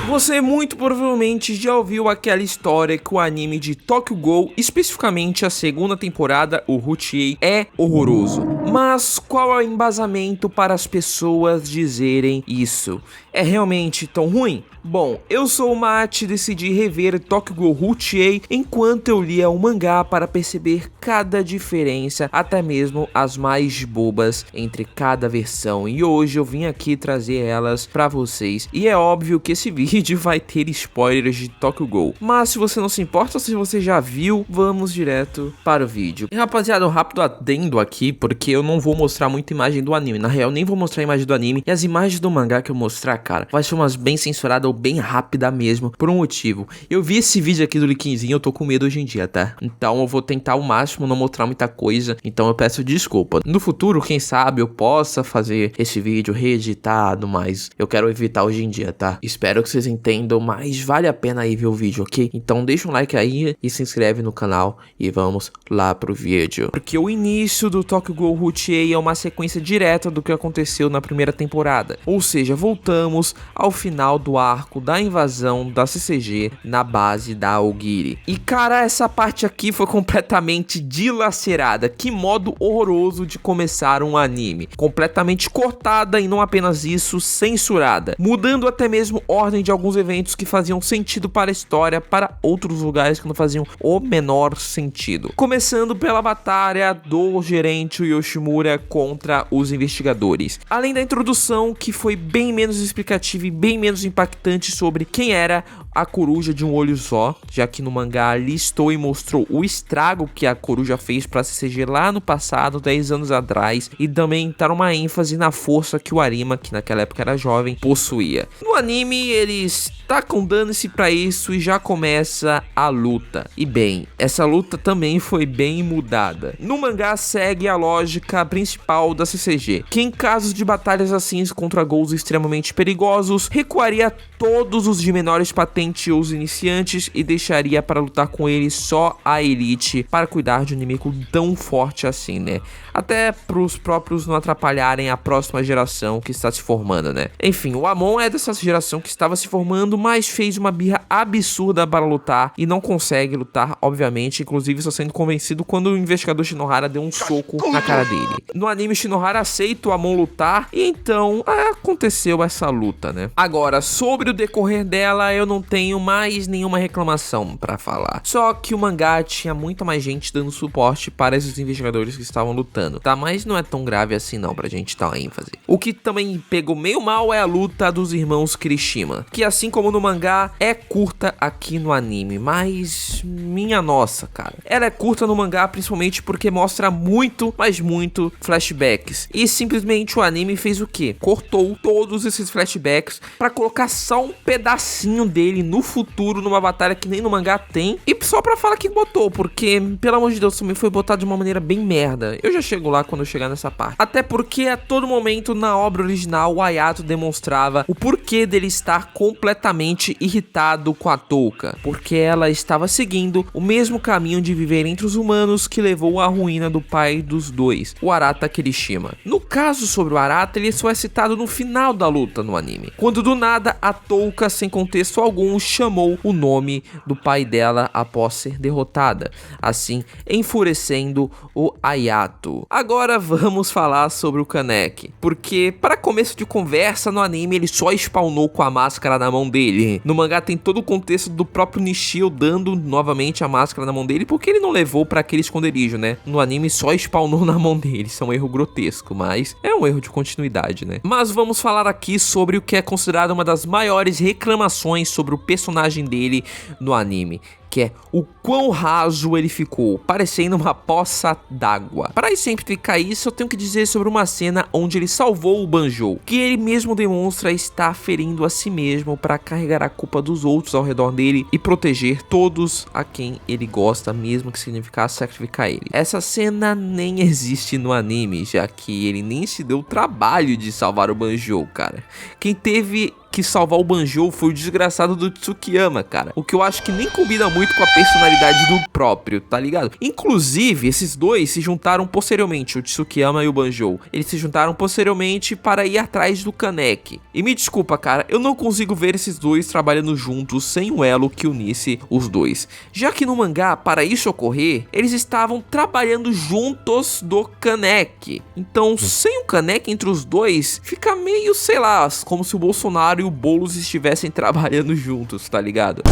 Você muito provavelmente já ouviu aquela história que o anime de Tokyo Ghoul, especificamente a segunda temporada, o Routier, é horroroso. Mas qual é o embasamento para as pessoas dizerem isso? É realmente tão ruim? Bom, eu sou o Mate e decidi rever Tokyo Ghoul Routier enquanto eu lia o mangá para perceber cada diferença, até mesmo as mais bobas entre cada versão, e hoje eu vim aqui trazer elas pra vocês. E é óbvio que esse vídeo vai ter spoilers de Tokyo Ghoul, mas se você não se importa, se você já viu, vamos direto para o vídeo. E rapaziada, um rápido adendo aqui, porque eu não vou mostrar muita imagem do anime, na real nem vou mostrar a imagem do anime, e as imagens do mangá que eu mostrar, cara, vai ser umas bem censuradas ou bem rápida mesmo, por um motivo. Eu vi esse vídeo aqui do linkzinho, eu tô com medo hoje em dia, tá? Então eu vou tentar ao máximo não mostrar muita coisa, então eu peço desculpa. No futuro, quem sabe eu possa fazer esse vídeo reeditado, mas eu quero evitar hoje em dia, tá? Espero que vocês entendam, mas vale a pena aí ver o vídeo, ok? Então deixa um like aí e se inscreve no canal e vamos lá pro vídeo. Porque o início do Tokyo Ghoul Routier é uma sequência direta do que aconteceu na primeira temporada, ou seja, voltamos ao final do arco da invasão da CCG na base da Aogiri. E cara, essa parte aqui foi completamente dilacerada. Que modo horroroso de começar um anime. Completamente cortada e não apenas isso, censurada. Mudando até mesmo ordem de alguns eventos que faziam sentido para a história, para outros lugares que não faziam o menor sentido. Começando pela batalha do gerente Yoshimura contra os investigadores. Além da introdução que foi bem menos explicativa e bem menos impactante sobre quem era a coruja de um olho só, já que no mangá listou e mostrou o estrago que a coruja fez para CCG lá no passado, 10 anos atrás, e também dar uma ênfase na força que o Arima, que naquela época era jovem, possuía. No anime eles tacam dane-se pra isso e já começa a luta. E bem, essa luta também foi bem mudada. No mangá segue a lógica principal da CCG, que em casos de batalhas assim contra ghouls extremamente perigosos, recuaria todos os de menores patentes ou os iniciantes e deixaria para lutar com eles só a elite, para cuidar de um inimigo tão forte assim, né? Até pros próprios não atrapalharem a próxima geração que está se formando, né? Enfim, o Amon é dessa geração que estava se formando, mas fez uma birra absurda para lutar e não consegue lutar, obviamente, inclusive só sendo convencido quando o investigador Shinohara deu um soco na cara dele. No anime, Shinohara aceita o Amon lutar e então aconteceu essa luta, né? Agora, sobre o decorrer dela, eu não tenho mais nenhuma reclamação pra falar. Só que o mangá tinha muita mais gente dando suporte para esses investigadores que estavam lutando, tá? Mas não é tão grave assim não, pra gente dar uma ênfase. O que também pegou meio mal é a luta dos irmãos Kirishima, que assim como no mangá, é curta aqui no anime, mas minha nossa, cara. Ela é curta no mangá principalmente porque mostra muito, mas muito flashbacks. E simplesmente o anime fez o quê? Cortou todos esses flashbacks pra colocar só um pedacinho dele no futuro, numa batalha que nem no mangá tem, e só pra falar que botou, porque, pelo amor de Deus, também foi botado de uma maneira bem merda. Eu já chego lá quando eu chegar nessa parte. Até porque a todo momento na obra original o Ayato demonstrava o porquê dele estar completamente irritado com a Touka, porque ela estava seguindo o mesmo caminho de viver entre os humanos que levou à ruína do pai dos dois, o Arata Kirishima. No caso sobre o Arata, ele só é citado no final da luta no anime, quando do nada a Touka, sem contexto algum, chamou o nome do pai dela após ser derrotada, assim enfurecendo o Ayato. Agora vamos falar sobre o Kaneki, porque para começo de conversa no anime ele só spawnou com a máscara na mão dele. No mangá tem todo o contexto do próprio Nishio dando novamente a máscara na mão dele, porque ele não levou para aquele esconderijo, né? No anime só spawnou na mão dele. Isso é um erro grotesco, mas é um erro de continuidade, né? Mas vamos falar aqui sobre o que é considerado uma das maiores reclamações sobre o personagem dele no anime, que é o quão raso ele ficou, parecendo uma poça d'água. Para exemplificar isso, eu tenho que dizer sobre uma cena onde ele salvou o Banjo, que ele mesmo demonstra estar ferindo a si mesmo para carregar a culpa dos outros ao redor dele e proteger todos a quem ele gosta, mesmo que significasse sacrificar ele. Essa cena nem existe no anime, já que ele nem se deu o trabalho de salvar o Banjo, cara. Quem teve que salvar o Banjo foi o desgraçado do Tsukiyama, cara. O que eu acho que nem combina muito muito com a personalidade do próprio, tá ligado? Inclusive, esses dois se juntaram posteriormente, o Tsukiyama e o Banjou. Eles se juntaram posteriormente para ir atrás do Kaneki. E me desculpa, cara, eu não consigo ver esses dois trabalhando juntos sem um elo que unisse os dois. Já que no mangá, para isso ocorrer, eles estavam trabalhando juntos do Kaneki. Então, sem o Kaneki entre os dois, fica meio, sei lá, como se o Bolsonaro e o Boulos estivessem trabalhando juntos, tá ligado?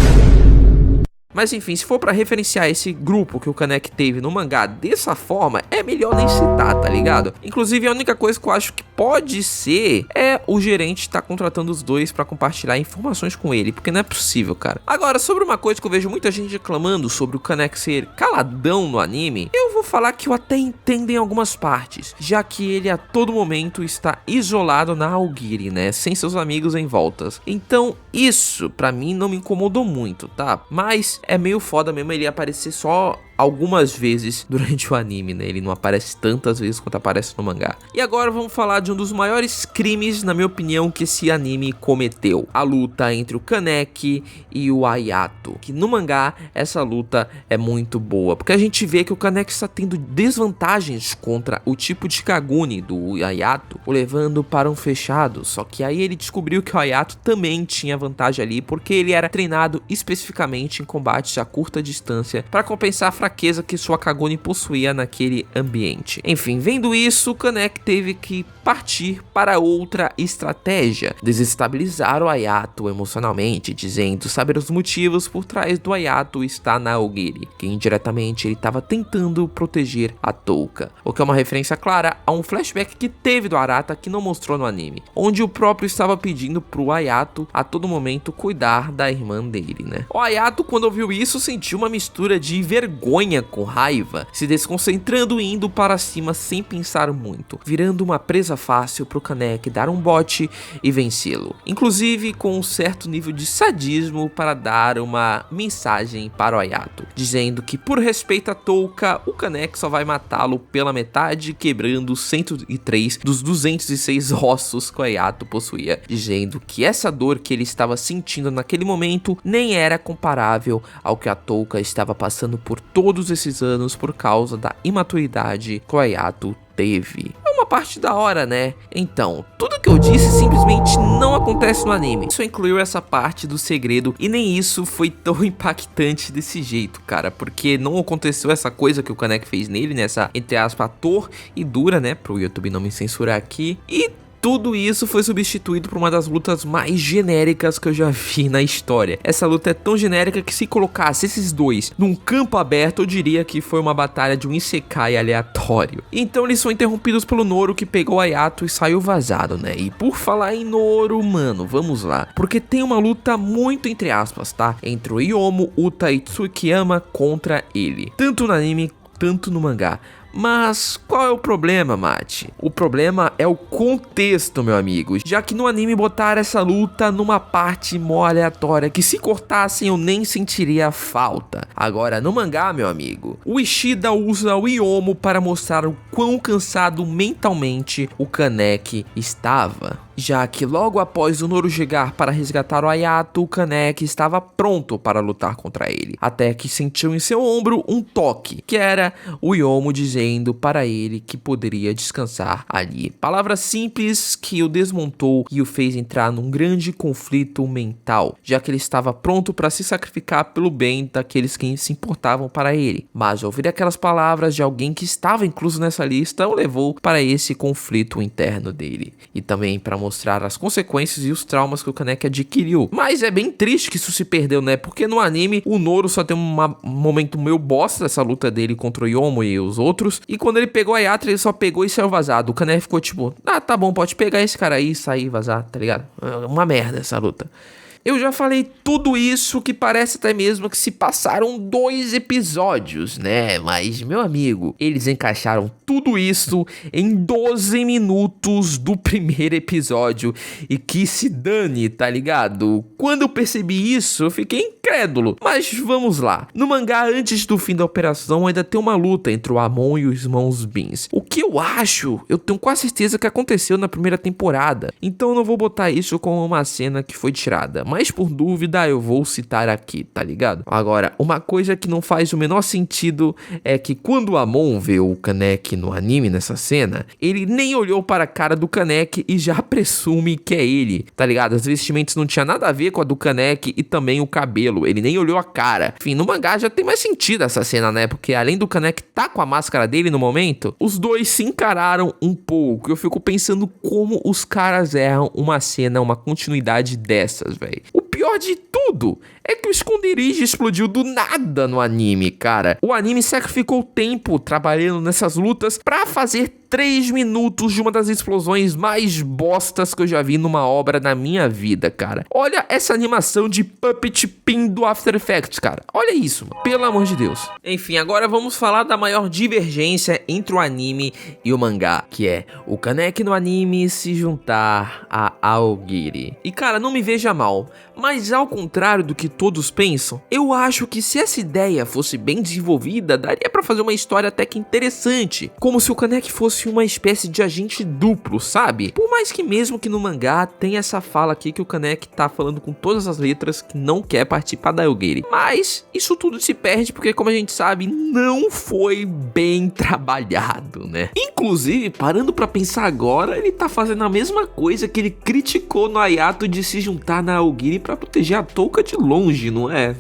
Mas enfim, se for pra referenciar esse grupo que o Kaneki teve no mangá dessa forma, é melhor nem citar, tá ligado? Inclusive, a única coisa que eu acho que pode ser é o gerente estar contratando os dois pra compartilhar informações com ele, porque não é possível, cara. Agora, sobre uma coisa que eu vejo muita gente reclamando sobre o Kaneki ser caladão no anime, eu vou falar que eu até entendo em algumas partes, já que ele a todo momento está isolado na Aogiri, né, sem seus amigos em voltas. Então, isso pra mim não me incomodou muito, tá? Mas é meio foda mesmo ele aparecer só algumas vezes durante o anime, né? Ele não aparece tantas vezes quanto aparece no mangá. E agora vamos falar de um dos maiores crimes, na minha opinião, que esse anime cometeu. A luta entre o Kaneki e o Hayato. Que no mangá, essa luta é muito boa. Porque a gente vê que o Kaneki está tendo desvantagens contra o tipo de Kaguni do Hayato, o levando para um fechado. Só que aí ele descobriu que o Hayato também tinha vantagem ali, porque ele era treinado especificamente em combates a curta distância para compensar a fraqueza que sua Kaguni possuía naquele ambiente. Enfim, vendo isso, o Kaneki teve que partir para outra estratégia, desestabilizar o Hayato emocionalmente, dizendo saber os motivos por trás do Hayato estar na Aogiri, que indiretamente ele estava tentando proteger a Touka, o que é uma referência clara a um flashback que teve do Arata que não mostrou no anime, onde o próprio estava pedindo pro Hayato a todo momento cuidar da irmã dele, né? O Hayato, quando ouviu isso, sentiu uma mistura de vergonha com raiva, se desconcentrando e indo para cima sem pensar muito, virando uma presa fácil pro Kaneki dar um bote e vencê-lo. Inclusive com um certo nível de sadismo para dar uma mensagem para o Hayato, dizendo que por respeito a Touka, o Kaneki só vai matá-lo pela metade, quebrando 103 dos 206 ossos que o Hayato possuía, dizendo que essa dor que ele estava sentindo naquele momento nem era comparável ao que a Touka estava passando por todos esses anos por causa da imaturidade que o Hayato teve. É uma parte da hora, né? Então, tudo que eu disse simplesmente não acontece no anime. Isso incluiu essa parte do segredo e nem isso foi tão impactante desse jeito, cara, porque não aconteceu essa coisa que o Kaneki fez nele, nessa, entre aspas, ator e dura, né, pro YouTube não me censurar aqui, e tudo isso foi substituído por uma das lutas mais genéricas que eu já vi na história. Essa luta é tão genérica que se colocasse esses dois num campo aberto, eu diria que foi uma batalha de um isekai aleatório. Então eles são interrompidos pelo Noro, que pegou o Hayato e saiu vazado, né? E por falar em Noro, mano, vamos lá. Porque tem uma luta muito entre aspas, tá? Entre o Yomo, Uta e Tsukiyama contra ele. Tanto no anime, tanto no mangá. Mas qual é o problema, Mate? O problema é o contexto, meu amigo, já que no anime botaram essa luta numa parte mó aleatória que se cortassem eu nem sentiria falta. Agora no mangá, meu amigo, o Ishida usa o Yomo para mostrar o quão cansado mentalmente o Kaneki estava. Já que logo após o Noro chegar para resgatar o Hayato, o Kaneki estava pronto para lutar contra ele, até que sentiu em seu ombro um toque, que era o Yomo dizendo para ele que poderia descansar ali. Palavras simples que o desmontou e o fez entrar num grande conflito mental, já que ele estava pronto para se sacrificar pelo bem daqueles que se importavam para ele. Mas ouvir aquelas palavras de alguém que estava incluso nessa lista o levou para esse conflito interno dele, e também para mostrar as consequências e os traumas que o Kaneki adquiriu. Mas é bem triste que isso se perdeu, né? Porque no anime o Noro só tem um momento meio bosta dessa luta dele contra o Yomo e os outros, e quando ele pegou a Yatra ele só pegou e saiu vazado. O Kaneki ficou tipo, ah, tá bom, pode pegar esse cara aí e sair e vazar, tá ligado? É uma merda essa luta. Eu já falei tudo isso que parece até mesmo que se passaram 2 episódios, né? Mas, meu amigo, eles encaixaram tudo isso em 12 minutos do primeiro episódio e que se dane, tá ligado? Quando eu percebi isso, eu fiquei incrédulo. Mas vamos lá. No mangá, antes do fim da operação, ainda tem uma luta entre o Amon e os irmãos Beans. O que eu tenho quase certeza que aconteceu na primeira temporada. Então eu não vou botar isso como uma cena que foi tirada, mas por dúvida eu vou citar aqui, tá ligado? Agora, uma coisa que não faz o menor sentido é que quando o Amon vê o Kaneki no anime nessa cena, ele nem olhou para a cara do Kaneki e já presume que é ele, tá ligado? As vestimentas não tinha nada a ver com a do Kaneki e também o cabelo, ele nem olhou a cara. Enfim, no mangá já tem mais sentido essa cena, né? Porque além do Kaneki tá com a máscara dele no momento, os dois se encararam um pouco. Eu fico pensando como os caras erram uma cena, uma continuidade dessas, velho. O pior de tudo é que o esconderijo explodiu do nada no anime, cara. O anime sacrificou tempo trabalhando nessas lutas pra fazer 3 minutos de uma das explosões mais bostas que eu já vi numa obra na minha vida, cara. Olha essa animação de Puppet Pin do After Effects, cara. Olha isso, mano. Pelo amor de Deus. Enfim, agora vamos falar da maior divergência entre o anime e o mangá, que é o Kaneki no anime se juntar a Aogiri. E cara, não me veja mal, mas ao contrário do que todos pensam, eu acho que se essa ideia fosse bem desenvolvida, daria pra fazer uma história até que interessante, como se o Kaneki fosse uma espécie de agente duplo, sabe? Por mais que mesmo que no mangá tenha essa fala aqui que o Kaneki tá falando com todas as letras que não quer participar da Aogiri. Mas isso tudo se perde porque, como a gente sabe, não foi bem trabalhado, né? Inclusive, parando pra pensar agora, ele tá fazendo a mesma coisa que ele criticou no Ayato de se juntar na Aogiri pra proteger a Touka de longe, não é?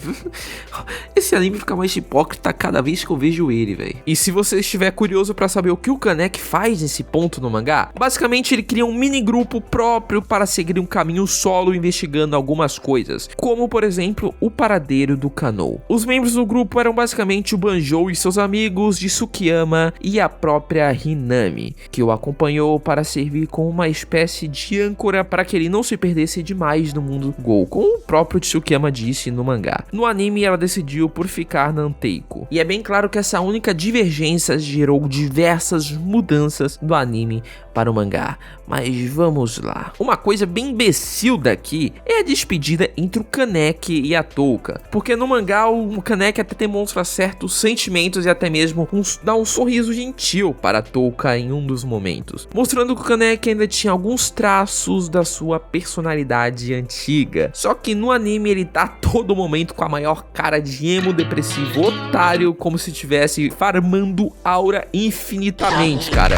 Esse anime fica mais hipócrita cada vez que eu vejo ele, velho. E se você estiver curioso pra saber o que o Kaneki faz nesse ponto no mangá, basicamente ele cria um mini grupo próprio para seguir um caminho solo investigando algumas coisas, como por exemplo o paradeiro do Kanou. Os membros do grupo eram basicamente o Banjou e seus amigos de Tsukiyama e a própria Hinami, que o acompanhou para servir como uma espécie de âncora para que ele não se perdesse demais no mundo Gol, como o próprio Tsukiyama disse no mangá. No anime ela decidiu por ficar na Anteiko, e é bem claro que essa única divergência gerou diversas mudanças do anime para o mangá, mas vamos lá. Uma coisa bem imbecil daqui é a despedida entre o Kaneki e a Touka, porque no mangá o Kaneki até demonstra certos sentimentos e até mesmo dá um sorriso gentil para a Touka em um dos momentos, mostrando que o Kaneki ainda tinha alguns traços da sua personalidade antiga. Só que no anime ele tá a todo momento com a maior cara de emo depressivo otário, como se estivesse farmando aura infinitamente, cara.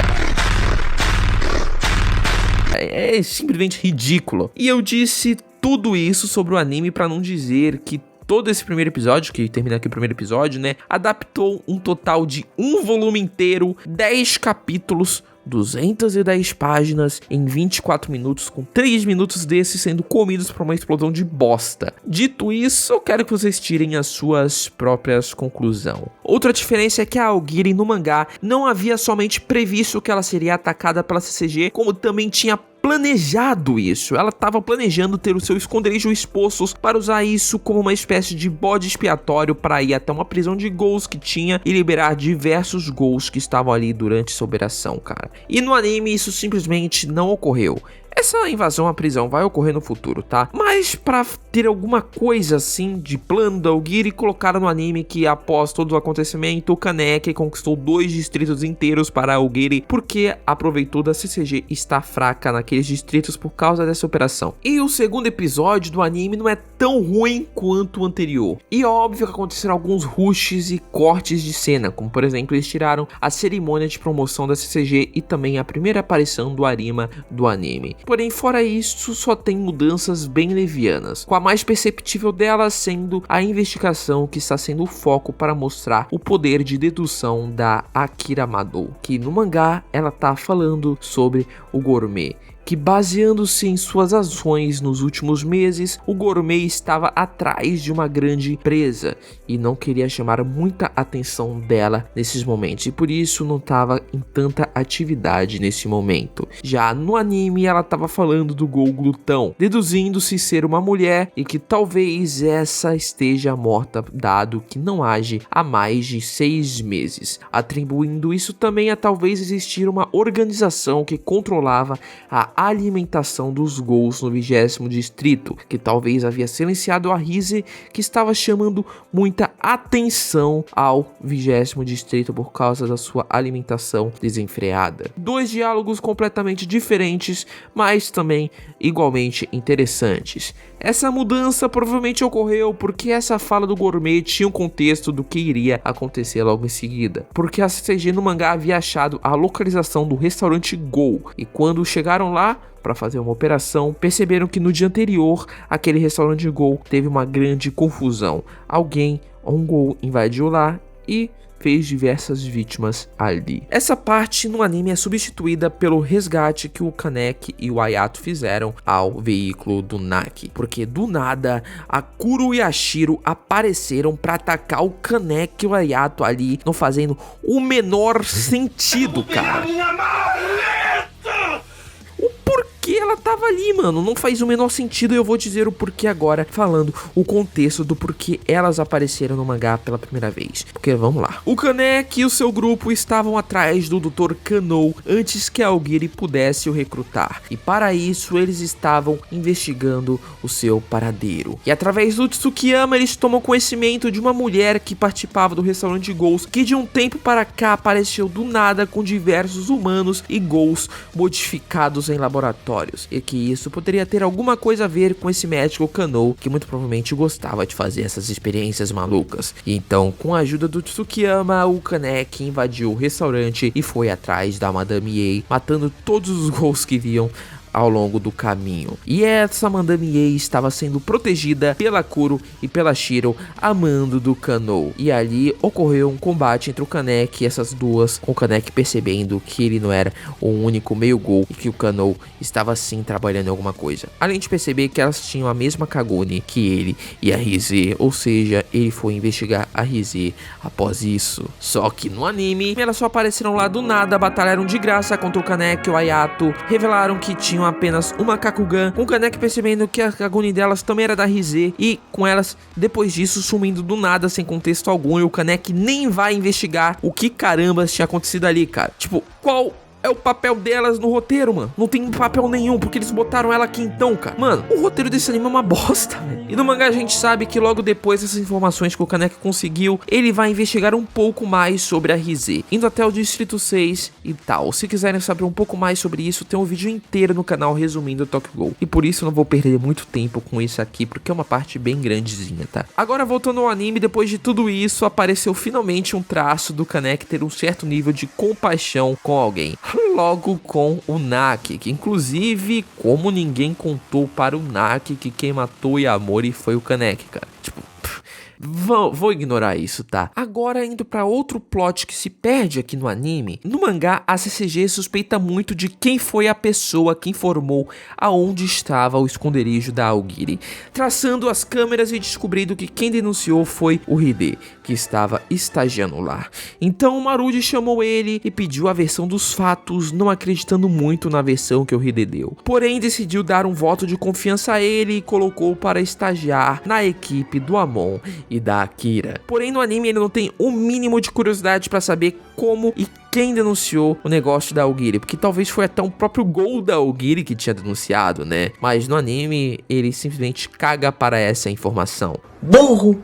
É simplesmente ridículo. E eu disse tudo isso sobre o anime pra não dizer que todo esse primeiro episódio, que termina aqui o primeiro episódio, né, adaptou um total de um volume inteiro, 10 capítulos, 210 páginas em 24 minutos, com 3 minutos desses sendo comidos por uma explosão de bosta. Dito isso, eu quero que vocês tirem as suas próprias conclusões. Outra diferença é que a Aogiri no mangá não havia somente previsto que ela seria atacada pela CCG, como também tinha planejado isso. Ela estava planejando ter o seu esconderijo exposto para usar isso como uma espécie de bode expiatório para ir até uma prisão de ghouls que tinha e liberar diversos ghouls que estavam ali durante essa operação, cara. E no anime isso simplesmente não ocorreu. Essa invasão à prisão vai ocorrer no futuro, tá? Mas pra ter alguma coisa assim de plano da Aogiri, colocaram no anime que após todo o acontecimento, o Kaneki conquistou 2 distritos inteiros para a Aogiri porque aproveitou da CCG estar fraca naqueles distritos por causa dessa operação. E o segundo episódio do anime não é tão ruim quanto o anterior. E óbvio que aconteceram alguns rushes e cortes de cena, como por exemplo eles tiraram a cerimônia de promoção da CCG e também a primeira aparição do Arima do anime. Porém, fora isso, só tem mudanças bem levianas, com a mais perceptível delas sendo a investigação que está sendo o foco para mostrar o poder de dedução da Akira Madou, que no mangá ela tá falando sobre o Gourmet, que baseando-se em suas ações nos últimos meses, o Gourmet estava atrás de uma grande empresa e não queria chamar muita atenção dela nesses momentos, e por isso não estava em tanta atividade nesse momento. Já no anime ela estava falando do Gol Glutão, deduzindo-se ser uma mulher e que talvez essa esteja morta dado que não age há mais de 6 meses, atribuindo isso também a talvez existir uma organização que controlava a a alimentação dos Ghouls no 20º distrito, que talvez havia silenciado a Rize, que estava chamando muita atenção ao 20º distrito por causa da sua alimentação desenfreada. Dois diálogos completamente diferentes, mas também igualmente interessantes. Essa mudança provavelmente ocorreu porque essa fala do gourmet tinha um contexto do que iria acontecer logo em seguida, porque a CCG no mangá havia achado a localização do restaurante Ghoul, e quando chegaram lá para fazer uma operação, perceberam que no dia anterior aquele restaurante Ghoul teve uma grande confusão. Um Ghoul invadiu lá e fez diversas vítimas ali. Essa parte no anime é substituída pelo resgate que o Kaneki e o Ayato fizeram ao veículo do Naki, porque do nada a Kuro e a Shiro apareceram para atacar o Kaneki e o Ayato ali, não fazendo o menor sentido, cara. Que ela tava ali, mano, não faz o menor sentido, e eu vou dizer o porquê agora, falando o contexto do porquê elas apareceram no mangá pela primeira vez. Porque vamos lá. O Kaneki e o seu grupo estavam atrás do Dr. Kanou antes que a Aogiri pudesse o recrutar, e para isso eles estavam investigando o seu paradeiro. E através do Tsukiyama eles tomam conhecimento de uma mulher que participava do restaurante Ghouls, que de um tempo para cá apareceu do nada com diversos humanos e Ghouls modificados em laboratório. E que isso poderia ter alguma coisa a ver com esse médico Kanou, que muito provavelmente gostava de fazer essas experiências malucas. E então, com a ajuda do Tsukiyama, o Kaneki invadiu o restaurante e foi atrás da Madame Ei, matando todos os Ghouls que viam ao longo do caminho. E essa Madame Ei estava sendo protegida pela Kuro e pela Shiro, a mando do Kanou. E ali ocorreu um combate entre o Kaneki e essas duas, com o Kaneki percebendo que ele não era o único meio Ghoul e que o Kanou estava sim trabalhando em alguma coisa. Além de perceber que elas tinham a mesma Kagune que ele e a Rize, ou seja, ele foi investigar a Rize após isso. Só que no anime, elas só apareceram lá do nada, batalharam de graça contra o Kaneki e o Ayato, revelaram que tinham apenas uma Kakugan, com o Kaneki percebendo que a Kagune delas também era da Rize, e com elas, depois disso, sumindo do nada, sem contexto algum, e o Kaneki nem vai investigar o que carambas tinha acontecido ali, cara. Tipo, qual é o papel delas no roteiro, mano? Não tem papel nenhum, porque eles botaram ela aqui então, cara. Mano, o roteiro desse anime é uma bosta, velho. E no mangá a gente sabe que logo depois dessas informações que o Kaneki conseguiu, ele vai investigar um pouco mais sobre a Rize, indo até o Distrito 6 e tal. Se quiserem saber um pouco mais sobre isso, tem um vídeo inteiro no canal resumindo o Tokyo Ghoul. E por isso eu não vou perder muito tempo com isso aqui, porque é uma parte bem grandezinha, tá? Agora, voltando ao anime, depois de tudo isso, apareceu finalmente um traço do Kaneki ter um certo nível de compaixão com alguém. Logo com o Naki, que inclusive, como ninguém contou para o Naki que quem matou Yamori foi o Kaneki, cara. Tipo, vou ignorar isso, tá? Agora, indo pra outro plot que se perde aqui no anime. No mangá, a CCG suspeita muito de quem foi a pessoa que informou aonde estava o esconderijo da Aogiri, traçando as câmeras e descobrindo que quem denunciou foi o Hide, que estava estagiando lá. Então o Maruji chamou ele e pediu a versão dos fatos, não acreditando muito na versão que o Hide deu. Porém, decidiu dar um voto de confiança a ele e colocou para estagiar na equipe do Amon e da Akira. Porém, no anime ele não tem o mínimo de curiosidade para saber como e quem denunciou o negócio da Aogiri, porque talvez foi até um próprio Ghoul da Aogiri que tinha denunciado, né? Mas no anime ele simplesmente caga para essa informação. Burro!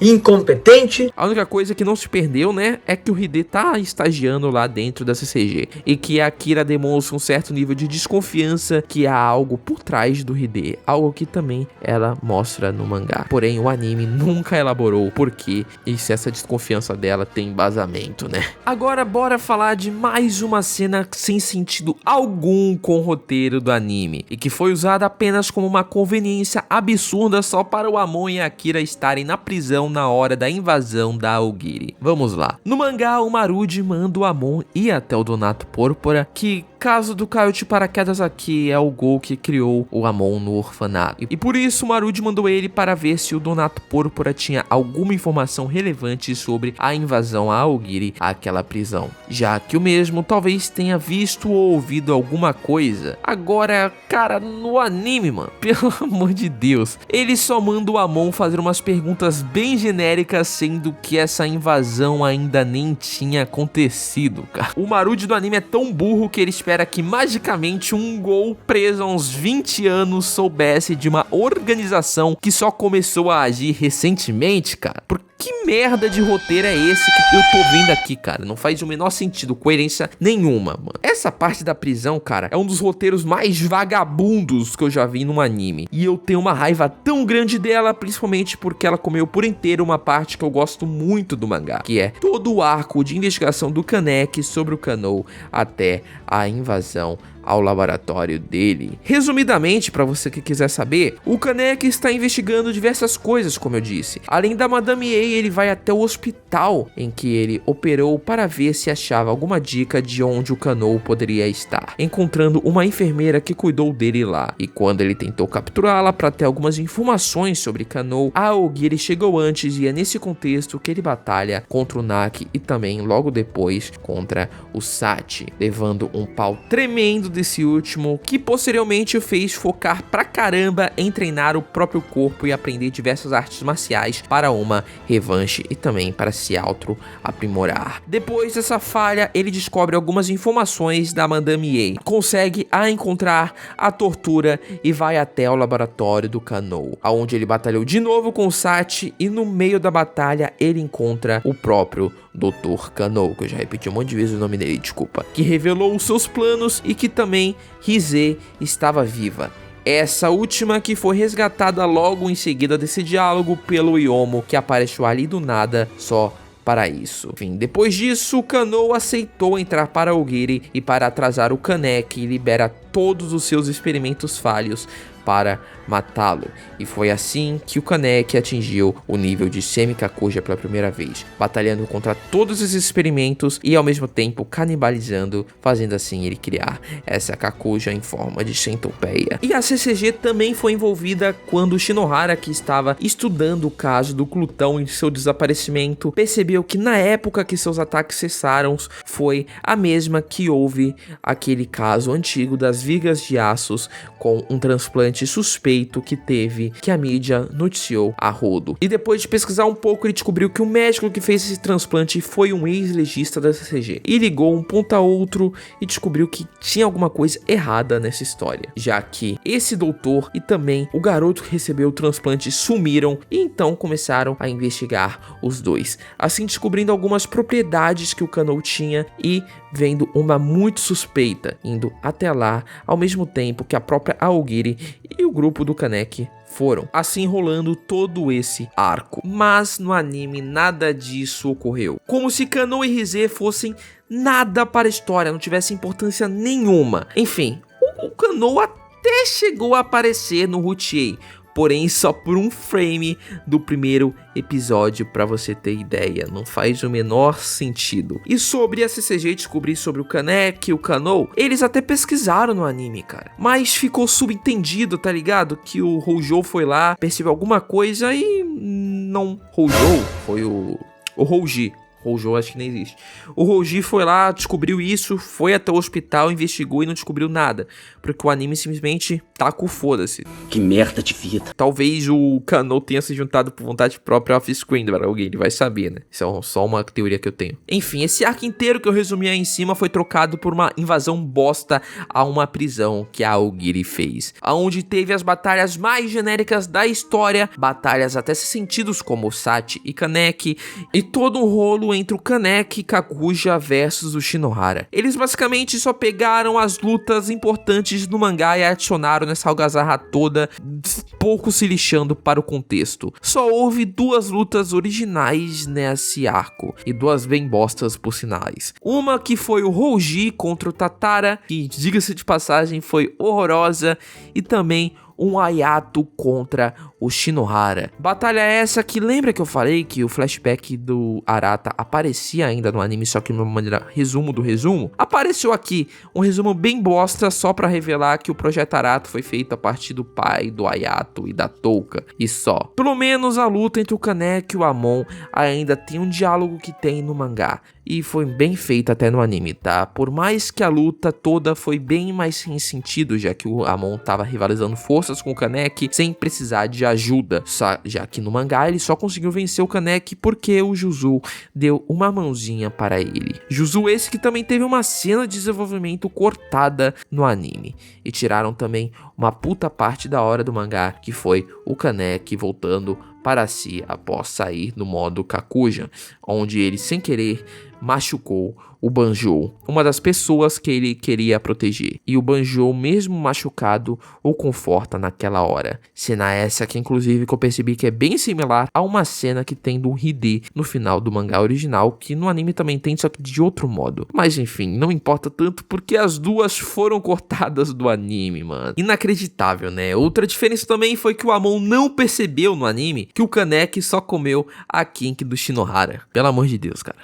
Incompetente. A única coisa que não se perdeu, né, é que o Hide tá estagiando lá dentro da CCG e que a Akira demonstra um certo nível de desconfiança que há algo por trás do Hide, algo que também ela mostra no mangá. Porém, o anime nunca elaborou o porquê e se essa desconfiança dela tem embasamento, né? Agora, bora falar de mais uma cena sem sentido algum com o roteiro do anime e que foi usada apenas como uma conveniência absurda só para o Amon e a Akira estarem na prisão na hora da invasão da Aogiri. Vamos lá. No mangá, o Maruji manda o Amon ir até o Donato Púrpura, que, caso do caio de paraquedas aqui, é o Ghoul que criou o Amon no orfanato. E por isso, o Maruji mandou ele para ver se o Donato Púrpura tinha alguma informação relevante sobre a invasão a Aogiri àquela prisão, já que o mesmo talvez tenha visto ou ouvido alguma coisa. Agora, cara, no anime, mano, pelo amor de Deus, ele só manda o Amon fazer umas perguntas bem bem genérica, sendo que essa invasão ainda nem tinha acontecido, cara. O Marude do anime é tão burro que ele espera que magicamente um Gol preso há uns 20 anos soubesse de uma organização que só começou a agir recentemente, cara. Por que merda de roteiro é esse que eu tô vendo aqui, cara? Não faz o menor sentido, coerência nenhuma, mano. Essa parte da prisão, cara, é um dos roteiros mais vagabundos que eu já vi num anime. E eu tenho uma raiva tão grande dela, principalmente porque ela comeu por inteiro uma parte que eu gosto muito do mangá, que é todo o arco de investigação do Kaneki sobre o Kanou até a invasão ao laboratório dele. Resumidamente, para você que quiser saber, o Kaneki está investigando diversas coisas, como eu disse. Além da Madame A, ele vai até o hospital em que ele operou para ver se achava alguma dica de onde o Kanou poderia estar, encontrando uma enfermeira que cuidou dele lá. E quando ele tentou capturá-la para ter algumas informações sobre Kanou, a Aogiri chegou antes e é nesse contexto que ele batalha contra o Naki e também logo depois contra o Sachi, levando um pau tremendo desse último, que posteriormente o fez focar pra caramba em treinar o próprio corpo e aprender diversas artes marciais para uma revanche e também para se auto-aprimorar. Depois dessa falha, ele descobre algumas informações da Madame A, consegue a encontrar, a tortura e vai até o laboratório do Kanou, onde ele batalhou de novo com o Sachi e no meio da batalha ele encontra o próprio Dr. Kanou, que eu já repeti um monte de vezes o nome dele, desculpa, que revelou os seus planos e que também Rise estava viva. Essa última que foi resgatada logo em seguida desse diálogo pelo Yomo, que apareceu ali do nada só para isso. Enfim, depois disso, o Kanou aceitou entrar para Aogiri e para atrasar o Kaneki libera todos os seus experimentos falhos para matá-lo. E foi assim que o Kaneki atingiu o nível de Semi-Kakuja pela primeira vez, batalhando contra todos os experimentos e ao mesmo tempo canibalizando, fazendo assim ele criar essa Kakuja em forma de centopeia. E a CCG também foi envolvida quando Shinohara, que estava estudando o caso do glutão e seu desaparecimento, percebeu que na época que seus ataques cessaram foi a mesma que houve aquele caso antigo das vigas de aços com um transplante suspeito que teve, que a mídia noticiou a rodo. E depois de pesquisar um pouco, ele descobriu que o médico que fez esse transplante foi um ex-legista da CCG. E ligou um ponto a outro e descobriu que tinha alguma coisa errada nessa história, já que esse doutor e também o garoto que recebeu o transplante sumiram e então começaram a investigar os dois, assim descobrindo algumas propriedades que o Kanou tinha e vendo uma muito suspeita indo até lá, ao mesmo tempo que a própria Aogiri e o grupo do Kaneki foram, assim rolando todo esse arco. Mas no anime nada disso ocorreu, como se Kanou e Rise fossem nada para a história, não tivesse importância nenhuma. Enfim, o Kanou até chegou a aparecer no Routier, porém só por um frame do primeiro episódio, pra você ter ideia, não faz o menor sentido. E sobre a CCG descobrir sobre o Kaneki e o Kanou, eles até pesquisaram no anime, cara, mas ficou subentendido, tá ligado? Que o Houjou foi lá, percebeu alguma coisa e não Houjou, foi o Houji. Houjou acho que nem existe. O Houji foi lá, descobriu isso, foi até o hospital, investigou e não descobriu nada, porque o anime simplesmente taca o foda-se. Que merda de vida. Talvez o Kanou tenha se juntado por vontade própria off-screen para alguém, ele vai saber, né? Isso é só uma teoria que eu tenho. Enfim, esse arco inteiro que eu resumi aí em cima foi trocado por uma invasão bosta a uma prisão que a Aogiri fez, onde teve as batalhas mais genéricas da história, batalhas até sem sentidos como Sachi e Kaneki, e todo um rolo entre o Kaneki e Kakuja versus o Shinohara. Eles basicamente só pegaram as lutas importantes do mangá e adicionaram nessa algazarra toda, pouco se lixando para o contexto. Só houve duas lutas originais nesse arco, e duas bem bostas por sinais. Uma que foi o Houji contra o Tatara, que diga-se de passagem foi horrorosa, e também um Ayato contra o Shinohara. Batalha essa que lembra que eu falei que o flashback do Arata aparecia ainda no anime, só que de uma maneira resumo do resumo? Apareceu aqui, um resumo bem bosta só pra revelar que o projeto Arata foi feito a partir do pai do Ayato e da Touka, e só. Pelo menos a luta entre o Kaneki e o Amon ainda tem um diálogo que tem no mangá, e foi bem feita até no anime, tá? Por mais que a luta toda foi bem mais sem sentido, já que o Amon tava rivalizando forças com o Kaneki sem precisar de ajuda, já que no mangá ele só conseguiu vencer o Kaneki porque o Juzu deu uma mãozinha para ele. Juzu esse que também teve uma cena de desenvolvimento cortada no anime, e tiraram também uma puta parte da hora do mangá, que foi o Kaneki voltando para si após sair do modo Kakuja, onde ele sem querer machucou o Banjo, uma das pessoas que ele queria proteger, e o Banjo, mesmo machucado, o conforta naquela hora. Cena essa que inclusive que eu percebi que é bem similar a uma cena que tem do Hide no final do mangá original, que no anime também tem, só que de outro modo. Mas enfim, não importa tanto porque as duas foram cortadas do anime, mano. Inacreditável, né? Outra diferença também foi que o Amon não percebeu no anime que o Kaneki só comeu a Kinki do Shinohara. Pelo amor de Deus, cara.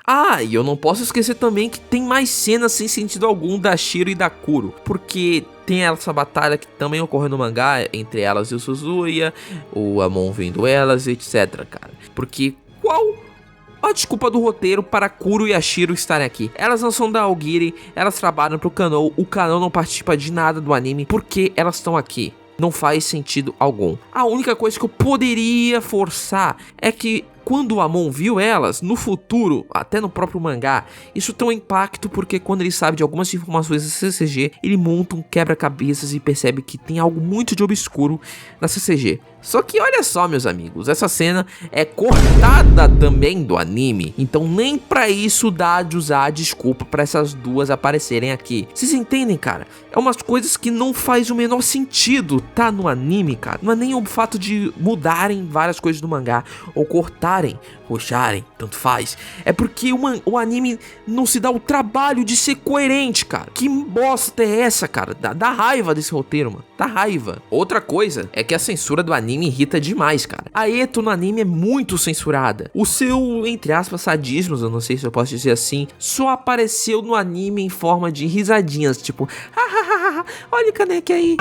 Ah, e eu não posso esquecer também que tem mais cenas sem sentido algum da Shiro e da Kuro, porque tem essa batalha que também ocorreu no mangá, entre elas e o Suzuya, o Amon vendo elas, etc, cara. Porque qual a desculpa do roteiro para Kuro e a Shiro estarem aqui? Elas não são da Aogiri, elas trabalham pro Kannou, o Kannou não participa de nada do anime, por que elas estão aqui? Não faz sentido algum. A única coisa que eu poderia forçar é que quando o Amon viu elas, no futuro, até no próprio mangá, isso tem um impacto porque quando ele sabe de algumas informações da CCG, ele monta um quebra-cabeças e percebe que tem algo muito de obscuro na CCG. Só que olha só, meus amigos, essa cena é cortada também do anime, então nem pra isso dá de usar a desculpa pra essas duas aparecerem aqui. Vocês entendem, cara? É umas coisas que não faz o menor sentido tá no anime, cara. Não é nem o fato de mudarem várias coisas do mangá ou cortarem, puxarem, tanto faz. É porque o anime não se dá o trabalho de ser coerente, cara. Que bosta é essa, cara? Dá raiva desse roteiro, mano. Dá raiva. Outra coisa é que a censura do anime irrita demais, cara. A Eto no anime é muito censurada. O seu, entre aspas, sadismo, eu não sei se eu posso dizer assim, só apareceu no anime em forma de risadinhas, tipo, hahaha, olha o Kaneki aí.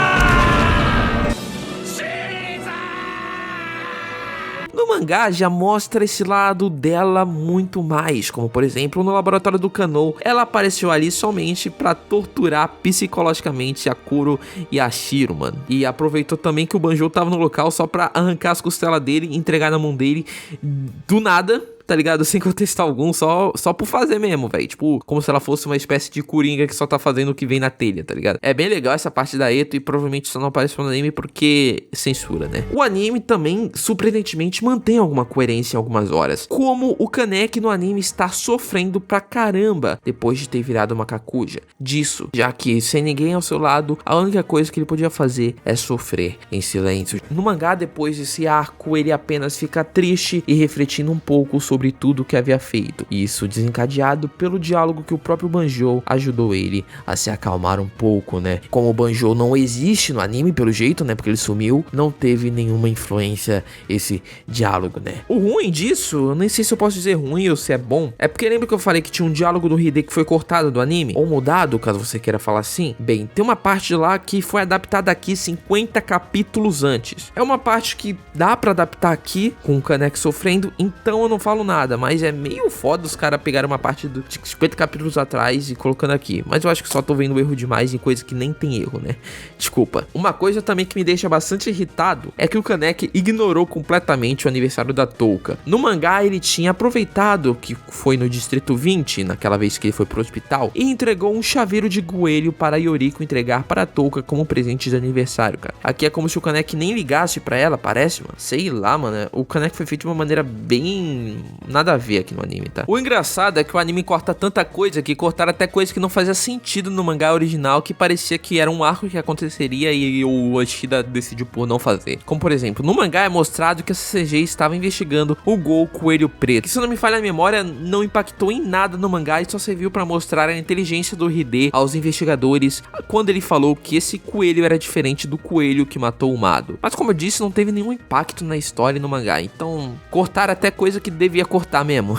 No mangá já mostra esse lado dela muito mais, como por exemplo no laboratório do Kannou, ela apareceu ali somente pra torturar psicologicamente a Kuro e a Shiro, mano. E aproveitou também que o Banjo tava no local só pra arrancar as costelas dele e entregar na mão dele do nada, tá ligado? Sem contexto algum, só por fazer mesmo, velho. Tipo, como se ela fosse uma espécie de coringa que só tá fazendo o que vem na telha, tá ligado? É bem legal essa parte da Eto e provavelmente só não aparece no anime porque censura, né? O anime também, surpreendentemente, mantém alguma coerência em algumas horas. Como o Kaneki no anime está sofrendo pra caramba depois de ter virado uma Kakuja. Disso, já que sem ninguém ao seu lado, a única coisa que ele podia fazer é sofrer em silêncio. No mangá, depois desse arco, ele apenas fica triste e refletindo um pouco sobre tudo que havia feito. Isso desencadeado pelo diálogo que o próprio Banjo ajudou ele a se acalmar um pouco, né? Como o Banjo não existe no anime, pelo jeito, né? Porque ele sumiu, não teve nenhuma influência esse diálogo, né? O ruim disso, eu nem sei se eu posso dizer ruim ou se é bom, é porque lembra que eu falei que tinha um diálogo do Hide que foi cortado do anime? Ou mudado, caso você queira falar assim? Bem, tem uma parte lá que foi adaptada aqui 50 capítulos antes. É uma parte que dá pra adaptar aqui, com o Kaneki sofrendo, então eu não falo nada, mas é meio foda os caras pegaram uma parte de 50 capítulos atrás e colocando aqui. Mas eu acho que só tô vendo erro demais em coisa que nem tem erro, né? Desculpa. Uma coisa também que me deixa bastante irritado é que o Kaneki ignorou completamente o aniversário da Touka. No mangá ele tinha aproveitado que foi no Distrito 20, naquela vez que ele foi pro hospital, e entregou um chaveiro de coelho para Yoriko entregar para a Touka como presente de aniversário, cara. Aqui é como se o Kaneki nem ligasse pra ela, parece, mano. Sei lá, mano. O Kaneki foi feito de uma maneira bem nada a ver aqui no anime, tá? O engraçado é que o anime corta tanta coisa que cortaram até coisa que não fazia sentido no mangá original, que parecia que era um arco que aconteceria e o Yoshida decidiu por não fazer. Como por exemplo, no mangá é mostrado que a CCG estava investigando o Gol Coelho Preto, que se não me falha a memória não impactou em nada no mangá e só serviu para mostrar a inteligência do Hide aos investigadores quando ele falou que esse coelho era diferente do coelho que matou o Mado. Mas como eu disse, não teve nenhum impacto na história e no mangá, então cortaram até coisa que devia cortar mesmo.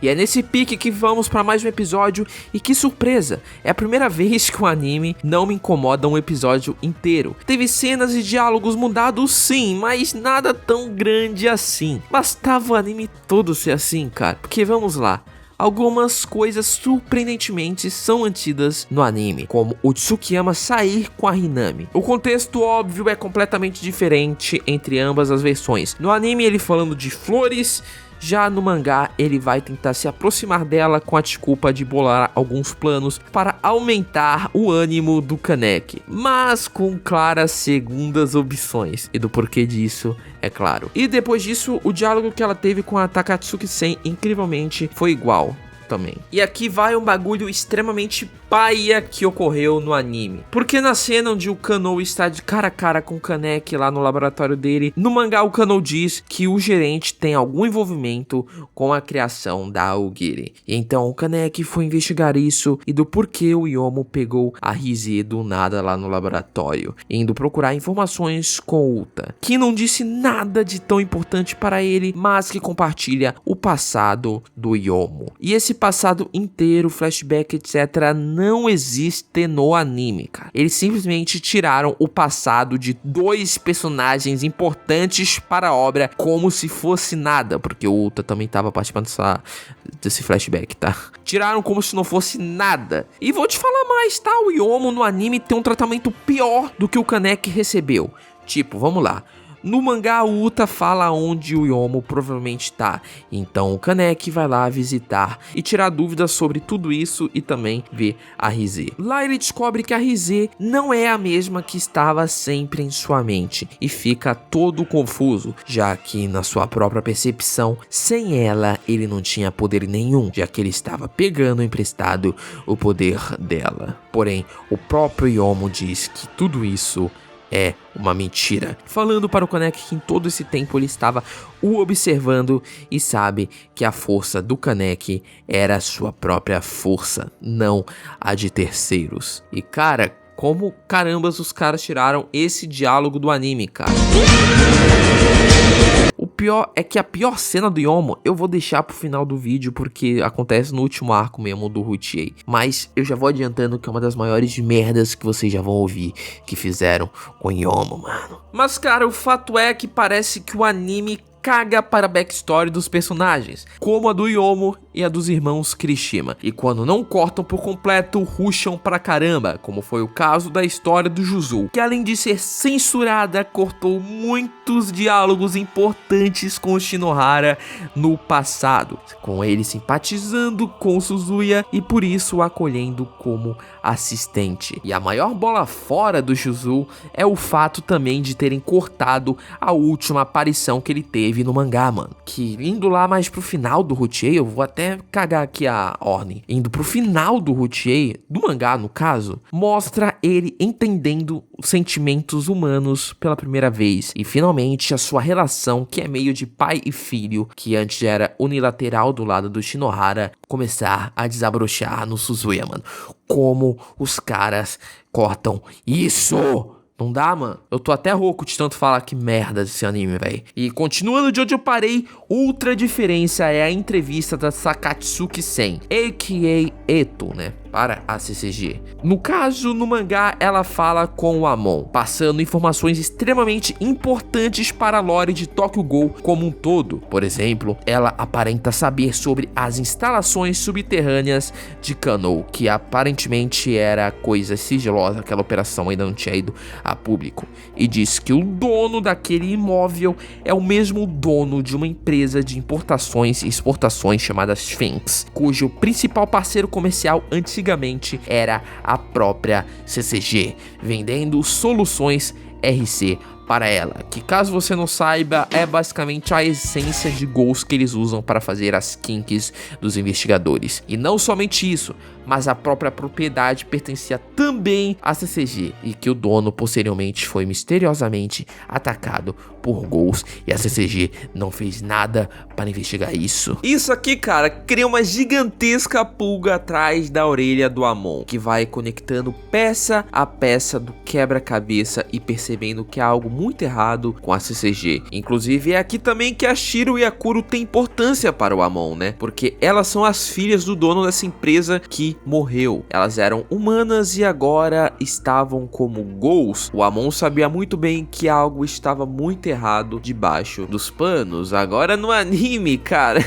E é nesse pique que vamos para mais um episódio. E que surpresa, é a primeira vez que o anime não me incomoda um episódio inteiro. Teve cenas e diálogos mudados sim, mas nada tão grande assim. Bastava o anime todo ser assim, cara. Porque vamos lá, algumas coisas surpreendentemente são mantidas no anime, como o Tsukiyama sair com a Hinami. O contexto óbvio é completamente diferente entre ambas as versões. No anime ele falando de flores, já no mangá ele vai tentar se aproximar dela com a desculpa de bolar alguns planos para aumentar o ânimo do Kaneki, mas com claras segundas opções, e do porquê disso é claro. E depois disso, o diálogo que ela teve com a Takatsuki-sen incrivelmente foi igual também. E aqui vai um bagulho extremamente paia que ocorreu no anime, porque na cena onde o Kanou está de cara a cara com o Kaneki lá no laboratório dele, no mangá o Kanou diz que o gerente tem algum envolvimento com a criação da Aogiri. E então o Kaneki foi investigar isso e do porquê o Yomo pegou a Rize do nada lá no laboratório, indo procurar informações com o Uta, que não disse nada de tão importante para ele, mas que compartilha o passado do Yomo. E esse passado inteiro, flashback, etc., não existe no anime, cara. Eles simplesmente tiraram o passado de dois personagens importantes para a obra como se fosse nada, porque o Uta também estava participando desse flashback, tá? Tiraram como se não fosse nada. E vou te falar mais, tá? O Yomo no anime tem um tratamento pior do que o Kaneki recebeu. Tipo, vamos lá. No mangá, o Uta fala onde o Yomo provavelmente tá, então o Kaneki vai lá visitar e tirar dúvidas sobre tudo isso e também ver a Rize. Lá ele descobre que a Rize não é a mesma que estava sempre em sua mente e fica todo confuso, já que na sua própria percepção, sem ela ele não tinha poder nenhum, já que ele estava pegando emprestado o poder dela. Porém, o próprio Yomo diz que tudo isso é uma mentira, falando para o Kaneki que em todo esse tempo ele estava o observando e sabe que a força do Kaneki era a sua própria força, não a de terceiros. E cara, como carambas os caras tiraram esse diálogo do anime, cara? O pior é que a pior cena do Yomo eu vou deixar pro final do vídeo, porque acontece no último arco mesmo do Ruchie. Mas eu já vou adiantando que é uma das maiores merdas que vocês já vão ouvir que fizeram com Yomo, mano. Mas cara, o fato é que parece que o anime caga para a backstory dos personagens, como a do Yomo e a dos irmãos Kirishima. E quando não cortam por completo, rusham pra caramba, como foi o caso da história do Juzu, que além de ser censurada, cortou muitos diálogos importantes com o Shinohara no passado, com ele simpatizando com Suzuya e por isso o acolhendo como assistente. E a maior bola fora do Juzu é o fato também de terem cortado a última aparição que ele teve no mangá, mano. Que indo lá mais pro final do Ruchie, eu vou até cagar aqui a ordem. Indo pro final do Ruchie, do mangá no caso, mostra ele entendendo os sentimentos humanos pela primeira vez. E finalmente a sua relação, que é meio de pai e filho, que antes era unilateral do lado do Shinohara, começar a desabrochar no Suzuya, mano. Como os caras cortam isso? Não dá, mano. Eu tô até rouco de tanto falar que merda desse anime, velho. E continuando de onde eu parei, outra diferença é a entrevista da Sakatsuki-sen, a.k.a. Eto, né? Para a CCG. No caso, no mangá, ela fala com o Amon, passando informações extremamente importantes para a lore de Tokyo Ghoul como um todo. Por exemplo, ela aparenta saber sobre as instalações subterrâneas de Kannou, que aparentemente era coisa sigilosa, aquela operação ainda não tinha ido a público. E diz que o dono daquele imóvel é o mesmo dono de uma empresa de importações e exportações chamada Sphinx, cujo principal parceiro comercial antigamente era a própria CCG, vendendo soluções RC para ela, que caso você não saiba, é basicamente a essência de gols que eles usam para fazer as kinks dos investigadores. E não somente isso, mas a própria propriedade pertencia também à CCG, e que o dono posteriormente foi misteriosamente atacado por gols, e a CCG não fez nada para investigar isso. Isso aqui, cara, cria uma gigantesca pulga atrás da orelha do Amon, que vai conectando peça a peça do quebra-cabeça e percebendo que há algo muito errado com a CCG. Inclusive é aqui também que a Shiro e a Kuro têm importância para o Amon, né? Porque elas são as filhas do dono dessa empresa que morreu. Elas eram humanas e agora estavam como ghouls. O Amon sabia muito bem que algo estava muito errado debaixo dos panos. Agora no anime, cara...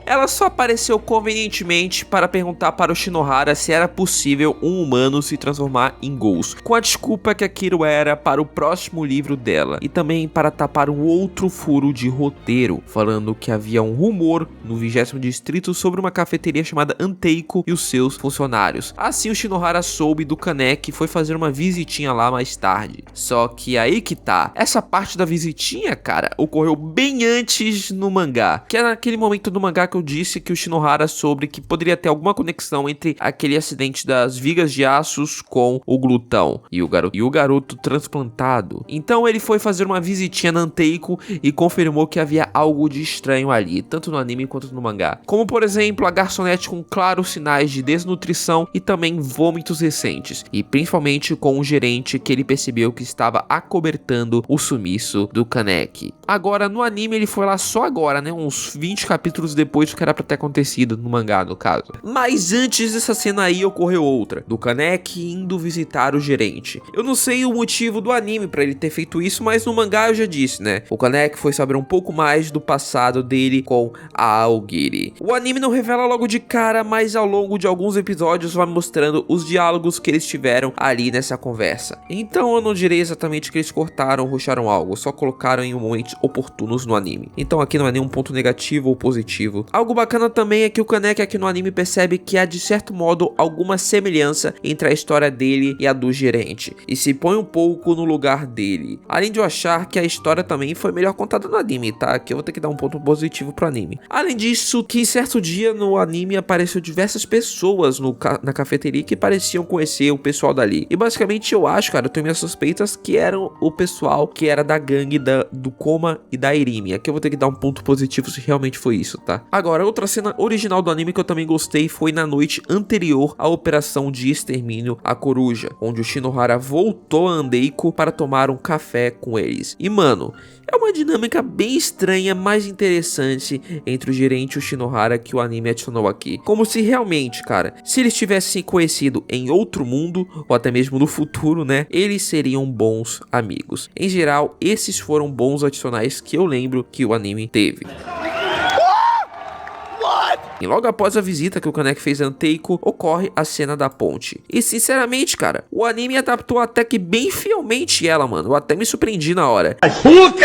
ela só apareceu convenientemente para perguntar para o Shinohara se era possível um humano se transformar em Ghost, com a desculpa que aquilo era para o próximo livro dela, e também para tapar um outro furo de roteiro, falando que havia um rumor no 20º distrito sobre uma cafeteria chamada Anteiko e os seus funcionários. Assim o Shinohara soube do Kaneki e foi fazer uma visitinha lá mais tarde. Só que aí que tá, essa parte da visitinha, cara, ocorreu bem antes no mangá, que é naquele momento do mangá que eu disse que o Shinohara soube que poderia ter alguma conexão entre aquele acidente das vigas de aços com o glutão e o garoto transplantado. Então ele foi fazer uma visitinha na Anteiko e confirmou que havia algo de estranho ali, tanto no anime quanto no mangá, como por exemplo a garçonete com claros sinais de desnutrição e também vômitos recentes, e principalmente com um gerente que ele percebeu que estava acobertando o sumiço do Kaneki. Agora no anime ele foi lá só agora, né, uns 20 capítulos depois do que era pra ter acontecido no mangá, no caso. Mas antes dessa cena aí ocorreu outra, do Kaneki indo visitar o gerente. Eu não sei o motivo do anime pra ele ter feito isso, mas no mangá eu já disse, né, o Kaneki foi saber um pouco mais do passado dele com a Aogiri. O anime não revela logo de cara, mas ao longo de alguns episódios vai mostrando os diálogos que eles tiveram ali nessa conversa. Então eu não direi exatamente que eles cortaram ou ruxaram algo, só colocaram em momentos oportunos no anime. Então aqui não é nenhum ponto negativo ou positivo. Algo bacana também é que o Kaneki aqui no anime percebe que há de certo modo alguma semelhança entre a história dele e a do gerente, e se põe um pouco no lugar dele. Além de eu achar que a história também foi melhor contada no anime, tá? Aqui eu vou ter que dar um ponto positivo pro anime. Além disso, que em certo dia no anime apareceu diversas pessoas na cafeteria que pareciam conhecer o pessoal dali. E basicamente eu acho, cara, eu tenho minhas suspeitas que eram o pessoal que era da gangue do Koma e da Irimi. Aqui eu vou ter que dar um ponto positivo se realmente foi isso, tá? Agora, outra cena original do anime que eu também gostei foi na noite anterior à operação de extermínio à coruja, onde o Shinohara voltou a Andeiko para tomar um café com eles. E mano, é uma dinâmica bem estranha, mas interessante entre o gerente e o Shinohara que o anime adicionou aqui. Como se realmente, cara, se eles tivessem se conhecido em outro mundo, ou até mesmo no futuro, né, eles seriam bons amigos. Em geral, esses foram bons adicionais que eu lembro que o anime teve. E logo após a visita que o Kaneki fez a Anteiko, ocorre a cena da ponte. E sinceramente, cara, o anime adaptou até que bem fielmente ela, mano. Eu até me surpreendi na hora. O quê?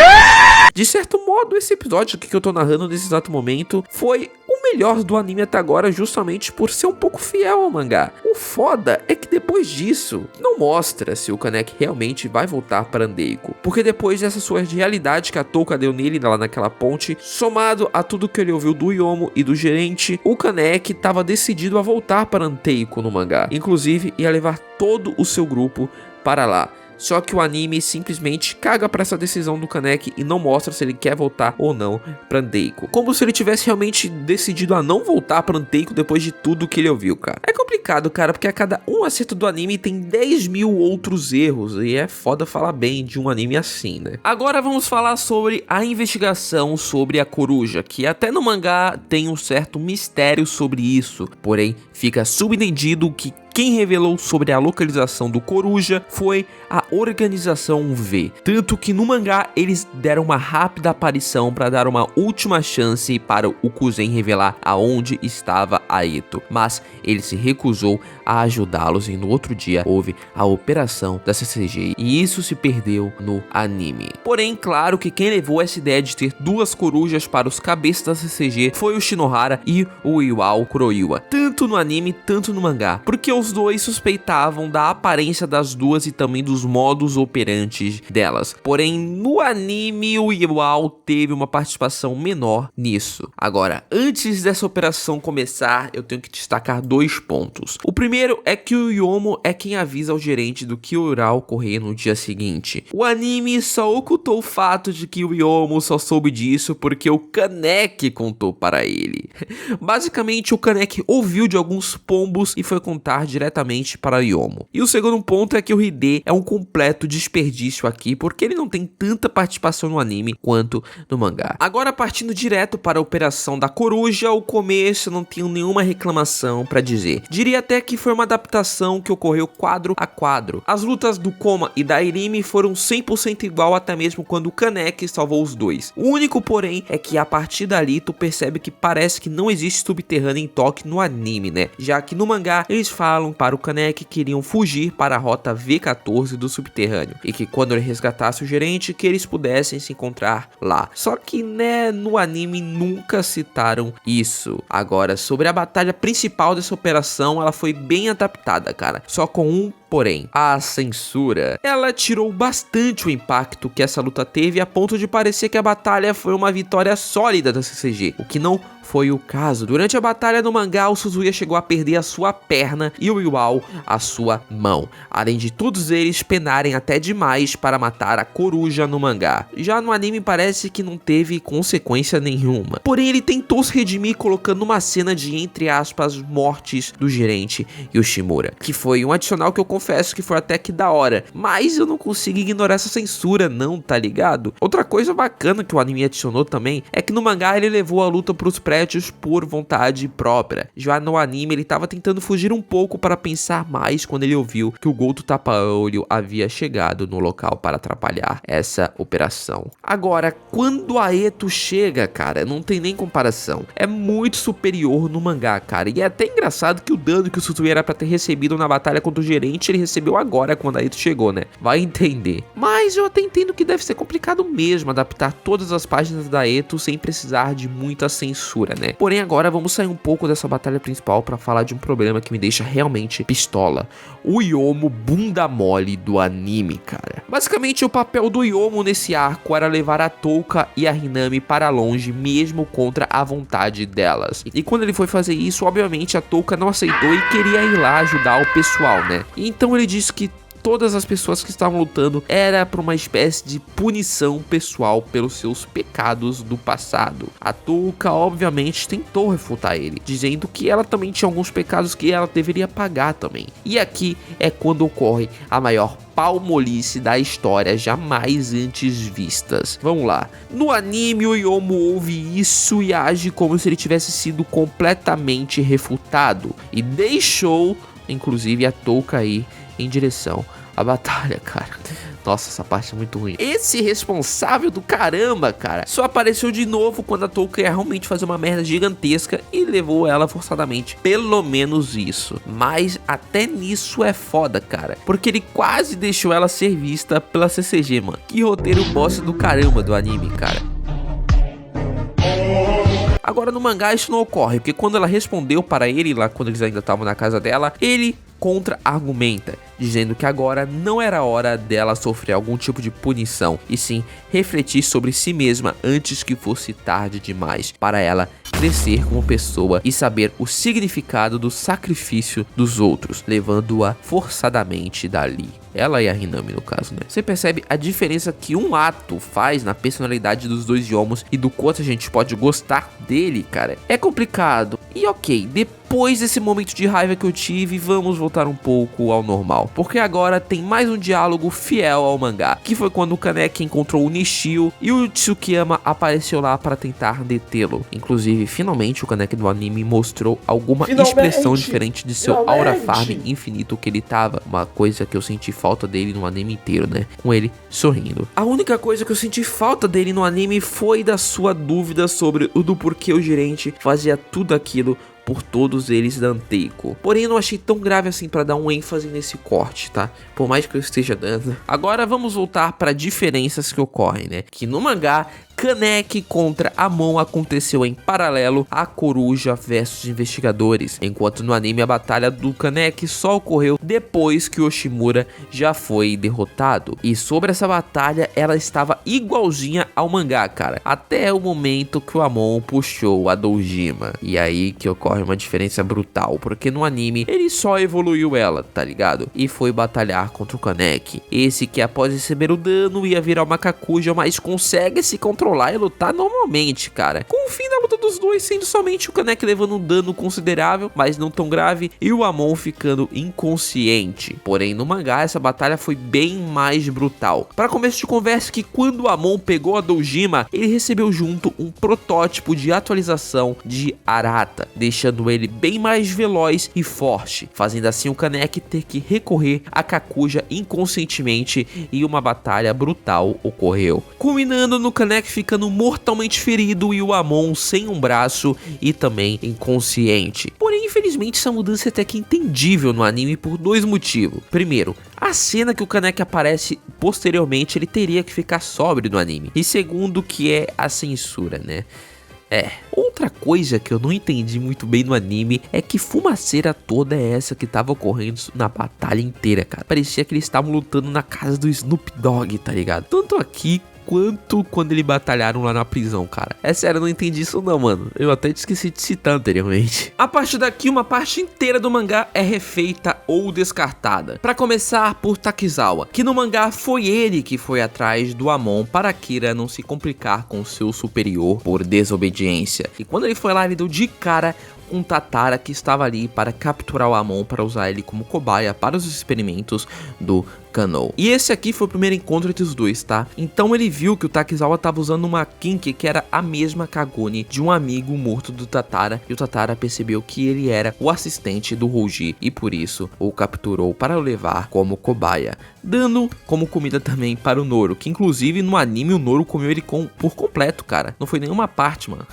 De certo modo, esse episódio que eu tô narrando nesse exato momento foi o melhor do anime até agora, justamente por ser um pouco fiel ao mangá. O foda é que depois disso, não mostra se o Kaneki realmente vai voltar para Andeiko, porque depois dessa sua realidade que a Touka deu nele lá naquela ponte, somado a tudo que ele ouviu do Yomo e do gerente, o Kaneki estava decidido a voltar para Anteiko no mangá. Inclusive, ia levar todo o seu grupo para lá. Só que o anime simplesmente caga pra essa decisão do Kaneki e não mostra se ele quer voltar ou não pra Andeiko. Como se ele tivesse realmente decidido a não voltar pra Andeiko depois de tudo que ele ouviu, cara. É complicado, cara, porque a cada um acerto do anime tem 10 mil outros erros. E é foda falar bem de um anime assim, né? Agora vamos falar sobre a investigação sobre a coruja, que até no mangá tem um certo mistério sobre isso. Porém, fica subentendido que quem revelou sobre a localização do coruja foi a Organização V. Tanto que no mangá eles deram uma rápida aparição para dar uma última chance para o Kuzen revelar aonde estava Aeto. Mas ele se recusou a ajudá-los e no outro dia houve a operação da CCG. E isso se perdeu no anime. Porém, claro que quem levou essa ideia de ter duas corujas para os cabeças da CCG foi o Shinohara e o Iwao Kuroiwa. Tanto no anime, tanto no mangá. Porque os dois suspeitavam da aparência das duas e também dos modus operantes delas. Porém, no anime, o Iwao teve uma participação menor nisso. Agora, antes dessa operação começar, eu tenho que destacar dois pontos. O primeiro é que o Yomo é quem avisa ao gerente do que irá ocorrer no dia seguinte. O anime só ocultou o fato de que o Yomo só soube disso porque o Kaneki contou para ele. Basicamente, o Kaneki ouviu de alguns pombos e foi contar diretamente para Yomo. E o segundo ponto é que o Hide é um completo desperdício aqui, porque ele não tem tanta participação no anime quanto no mangá. Agora, partindo direto para a operação da coruja, o começo eu não tenho nenhuma reclamação para dizer. Diria até que foi uma adaptação que ocorreu quadro a quadro. As lutas do Koma e da Irimi foram 100% igual, até mesmo quando o Kaneki salvou os dois. O único porém é que a partir dali tu percebe que parece que não existe subterrâneo em Tóquio no anime, né? Já que no mangá eles falam para o Kaneki que iriam fugir para a rota V14 do subterrâneo e que quando ele resgatasse o gerente que eles pudessem se encontrar lá. Só que, né, no anime nunca citaram isso. Agora, sobre a batalha principal dessa operação, ela foi bem adaptada, cara. Só com um porém, a censura. Ela tirou bastante o impacto que essa luta teve, a ponto de parecer que a batalha foi uma vitória sólida da CCG, o que não foi o caso. Durante a batalha no mangá, o Suzuya chegou a perder a sua perna e o Iwao a sua mão, além de todos eles penarem até demais para matar a coruja no mangá. Já no anime parece que não teve consequência nenhuma, porém ele tentou se redimir colocando uma cena de, entre aspas, mortes do gerente Yoshimura, que foi um adicional que eu confesso que foi até que da hora, mas eu não consigo ignorar essa censura não, tá ligado? Outra coisa bacana que o anime adicionou também é que no mangá ele levou a luta pros prédios por vontade própria. Já no anime ele tava tentando fugir um pouco para pensar mais quando ele ouviu que o Goto Tapa-Olho havia chegado no local para atrapalhar essa operação. Agora, quando a Eto chega, cara, não tem nem comparação. É muito superior no mangá, cara, e é até engraçado que o dano que o Suzuya era pra ter recebido na batalha contra o gerente, ele recebeu agora quando a Eto chegou, né? Vai entender. Mas eu até entendo que deve ser complicado mesmo adaptar todas as páginas da Eto sem precisar de muita censura, né? Porém, agora vamos sair um pouco dessa batalha principal pra falar de um problema que me deixa realmente pistola. O Yomo bunda mole do anime, cara. Basicamente, o papel do Yomo nesse arco era levar a Touka e a Hinami para longe, mesmo contra a vontade delas. E quando ele foi fazer isso, obviamente a Touka não aceitou e queria ir lá ajudar o pessoal, né? Então ele disse que todas as pessoas que estavam lutando era por uma espécie de punição pessoal pelos seus pecados do passado. A Touka obviamente tentou refutar ele, dizendo que ela também tinha alguns pecados que ela deveria pagar também. E aqui é quando ocorre a maior palmolice da história jamais antes vistas. Vamos lá. No anime, o Yomo ouve isso e age como se ele tivesse sido completamente refutado e deixou, inclusive, a Touka ir em direção à batalha, cara. Nossa, essa parte é muito ruim. Esse responsável do caramba, cara, só apareceu de novo quando a Touka ia realmente fazer uma merda gigantesca e levou ela forçadamente. Pelo menos isso. Mas até nisso é foda, cara, porque ele quase deixou ela ser vista pela CCG, mano. Que roteiro bosta do caramba do anime, cara. Agora no mangá isso não ocorre, porque quando ela respondeu para ele lá, quando eles ainda estavam na casa dela, ele contra-argumenta, dizendo que agora não era hora dela sofrer algum tipo de punição, e sim refletir sobre si mesma antes que fosse tarde demais para ela crescer como pessoa e saber o significado do sacrifício dos outros, levando-a forçadamente dali. Ela e a Hinami, no caso, né? Você percebe a diferença que um ato faz na personalidade dos dois Yomos e do quanto a gente pode gostar dele, cara. É complicado. E ok, depois desse momento de raiva que eu tive, vamos voltar um pouco ao normal. Porque agora tem mais um diálogo fiel ao mangá, que foi quando o Kaneki encontrou o Nishio e o Tsukiyama apareceu lá para tentar detê-lo. Inclusive, finalmente o Kaneki do anime mostrou alguma expressão diferente de seu aura farm infinito que ele tava. Uma coisa que eu senti falta dele no anime inteiro, né? Com ele sorrindo. A única coisa que eu senti falta dele no anime foi da sua dúvida sobre o do porquê o gerente fazia tudo aquilo por todos eles danteico. Porém, eu não achei tão grave assim pra dar um ênfase nesse corte, tá? Por mais que eu esteja dando. Agora vamos voltar para diferenças que ocorrem, né? Que no mangá, Kaneki contra Amon aconteceu em paralelo a Coruja versus Investigadores, enquanto no anime a batalha do Kaneki só ocorreu depois que Yoshimura já foi derrotado. E sobre essa batalha, ela estava igualzinha ao mangá, cara, até o momento que o Amon puxou a Dojima. E aí que ocorre uma diferença brutal, porque no anime ele só evoluiu ela, tá ligado? E foi batalhar contra o Kaneki, esse que após receber o dano ia virar uma Kakuja, mas consegue se controlar e lutar normalmente, cara. Com o fim da luta luta dos dois sendo somente o Kaneki levando um dano considerável, mas não tão grave, e o Amon ficando inconsciente. Porém, no mangá, essa batalha foi bem mais brutal. Para começo de conversa, que quando o Amon pegou a Dojima, ele recebeu junto um protótipo de atualização de Arata, deixando ele bem mais veloz e forte, fazendo assim o Kaneki ter que recorrer a Kakuja inconscientemente, e uma batalha brutal ocorreu, culminando no Kaneki ficando mortalmente ferido e o Amon sem um braço e também inconsciente. Porém, infelizmente, essa mudança é até que entendível no anime por dois motivos. Primeiro, a cena que o Kaneki aparece posteriormente, ele teria que ficar sóbrio no anime. E segundo, que é a censura, né? Outra coisa que eu não entendi muito bem no anime é que fumaceira toda é essa que tava ocorrendo na batalha inteira, cara. Parecia que eles estavam lutando na casa do Snoop Dogg, tá ligado? Tanto aqui quanto quando eles batalharam lá na prisão, cara. É sério, eu não entendi isso não, mano. Eu até esqueci de citar anteriormente. A partir daqui, uma parte inteira do mangá é refeita ou descartada. Pra começar, por Takizawa, que no mangá foi ele que foi atrás do Amon para Kira não se complicar com seu superior por desobediência. E quando ele foi lá, ele deu de cara um Tatara que estava ali para capturar o Amon para usar ele como cobaia para os experimentos do Kanou. E esse aqui foi o primeiro encontro entre os dois, tá? Então ele viu que o Takizawa estava usando uma Kinki que era a mesma Kagune de um amigo morto do Tatara, e o Tatara percebeu que ele era o assistente do Hoji e por isso o capturou para o levar como cobaia, dando como comida também para o Noro, que inclusive no anime o Noro comeu ele por completo, cara. Não foi nenhuma parte, mano.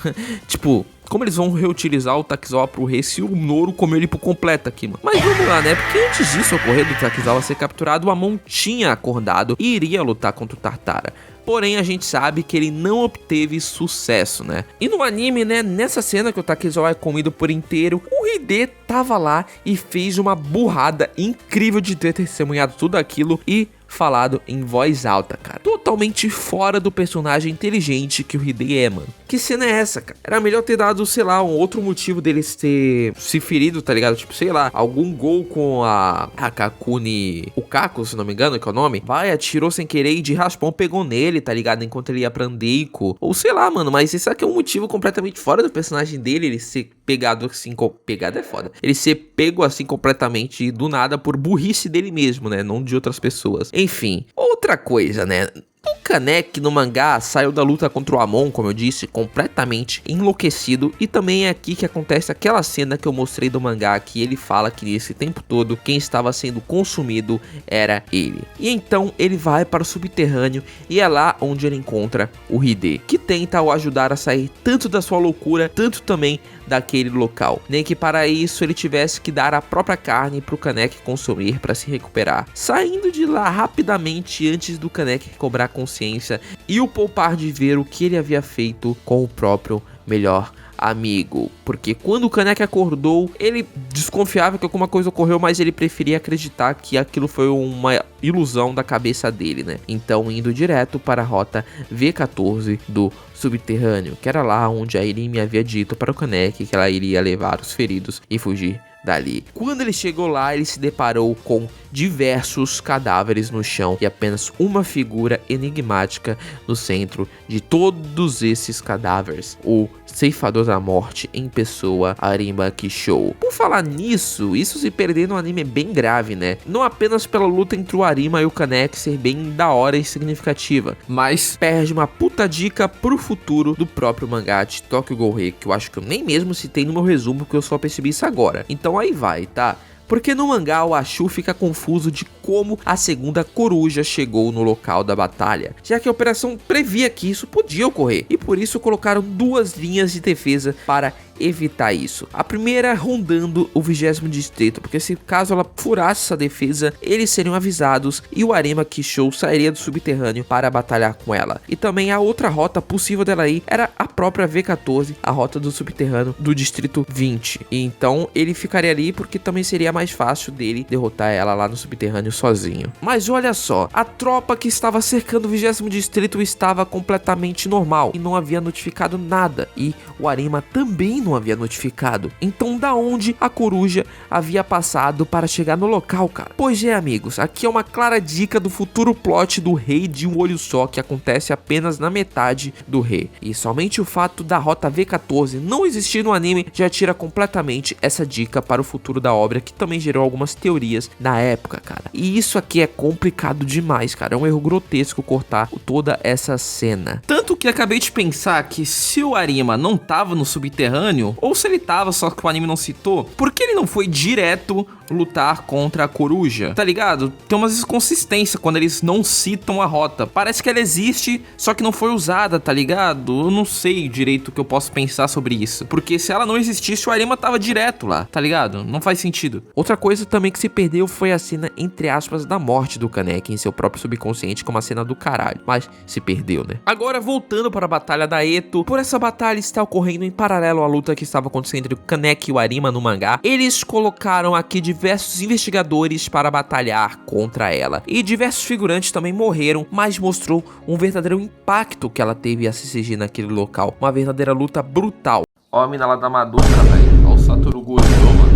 Tipo, como eles vão reutilizar o Takizawa pro rei se o Noro comeu ele por completo aqui, mano? Mas vamos lá, né? Porque antes disso ocorrer do Takizawa ser capturado, o Amon tinha acordado e iria lutar contra o Tatara. Porém, a gente sabe que ele não obteve sucesso, né? E no anime, né, nessa cena que o Takizawa é comido por inteiro, o Hide tava lá e fez uma burrada incrível de ter testemunhado tudo aquilo e falado em voz alta, cara. Totalmente fora do personagem inteligente que o Hide é, mano. Que cena é essa, cara? Era melhor ter dado, sei lá, um outro motivo deles ter se ferido, tá ligado? Tipo, sei lá, algum gol com a Kakune Ukako, se não me engano, que é o nome. Vai, atirou sem querer e de raspão pegou nele, tá ligado? Enquanto ele ia pra Andeiko. Ou sei lá, mano, mas isso aqui é um motivo completamente fora do personagem dele, ele ser pegado assim, pegado é foda. Ele ser pego assim completamente do nada por burrice dele mesmo, né? Não de outras pessoas. Enfim, outra coisa, né? O Kaneki no mangá saiu da luta contra o Amon, como eu disse, completamente enlouquecido, e também é aqui que acontece aquela cena que eu mostrei do mangá, que ele fala que nesse tempo todo quem estava sendo consumido era ele. E então ele vai para o subterrâneo e é lá onde ele encontra o Hide, que tenta o ajudar a sair tanto da sua loucura, tanto também daquele local. Nem que para isso ele tivesse que dar a própria carne para o Kaneki consumir para se recuperar, saindo de lá rapidamente antes do Kaneki recobrar consciência e o poupar de ver o que ele havia feito com o próprio melhor amigo. Porque quando o Kaneki acordou, ele desconfiava que alguma coisa ocorreu, mas ele preferia acreditar que aquilo foi uma ilusão da cabeça dele, né? Então indo direto para a rota V14 do subterrâneo, que era lá onde a Irimi havia dito para o Kaneki que ela iria levar os feridos e fugir dali. Quando ele chegou lá, ele se deparou com diversos cadáveres no chão e apenas uma figura enigmática no centro de todos esses cadáveres: o ceifador da morte em pessoa, Arima Kishou. Por falar nisso, isso se perder no anime é bem grave, né? Não apenas pela luta entre o Arima e o Kaneki ser bem da hora e significativa, mas perde uma puta dica pro futuro do próprio mangá de Tokyo Ghoul, que eu acho que eu nem mesmo citei no meu resumo, porque eu só percebi isso agora. Então aí vai, tá? Porque no mangá o Ashu fica confuso de como a segunda coruja chegou no local da batalha, já que a operação previa que isso podia ocorrer, e por isso colocaram duas linhas de defesa para evitar isso. A primeira rondando o 20º distrito, porque se caso ela furasse essa defesa, eles seriam avisados e o Arima Kishou sairia do subterrâneo para batalhar com ela. E também a outra rota possível dela ir era a própria V14, a rota do subterrâneo do distrito 20. E então ele ficaria ali porque também seria mais fácil dele derrotar ela lá no subterrâneo sozinho. Mas olha só, a tropa que estava cercando o 20º distrito estava completamente normal e não havia notificado nada, e o Arima também não havia notificado? Então da onde a coruja havia passado para chegar no local, cara? Pois é, amigos, aqui é uma clara dica do futuro plot do Rei de um Olho Só, que acontece apenas na metade do Rei. E somente o fato da Rota V14 não existir no anime já tira completamente essa dica para o futuro da obra, que também gerou algumas teorias na época, cara. E isso aqui é complicado demais, cara. É um erro grotesco cortar toda essa cena. Tanto que acabei de pensar que se o Arima não tava no subterrâneo, ou se ele tava, só que o anime não citou, por que ele não foi direto lutar contra a coruja? Tá ligado? Tem umas inconsistências quando eles não citam a rota. Parece que ela existe, só que não foi usada, tá ligado? Eu não sei direito o que eu posso pensar sobre isso. Porque se ela não existisse, o Arima tava direto lá, tá ligado? Não faz sentido. Outra coisa também que se perdeu foi a cena, entre aspas, da morte do Kaneki em seu próprio subconsciente, como uma cena do caralho. Mas se perdeu, né? Agora, voltando para a batalha da Eto, por essa batalha está ocorrendo em paralelo à luta que estava acontecendo entre o Kaneki e o Arima no mangá. Eles colocaram aqui diversos investigadores para batalhar contra ela. E diversos figurantes também morreram, mas mostrou um verdadeiro impacto que ela teve a CCG naquele local. Uma verdadeira luta brutal. Ó a mina lá da Madoka, velho. Ó o Satoru Gojo, mano.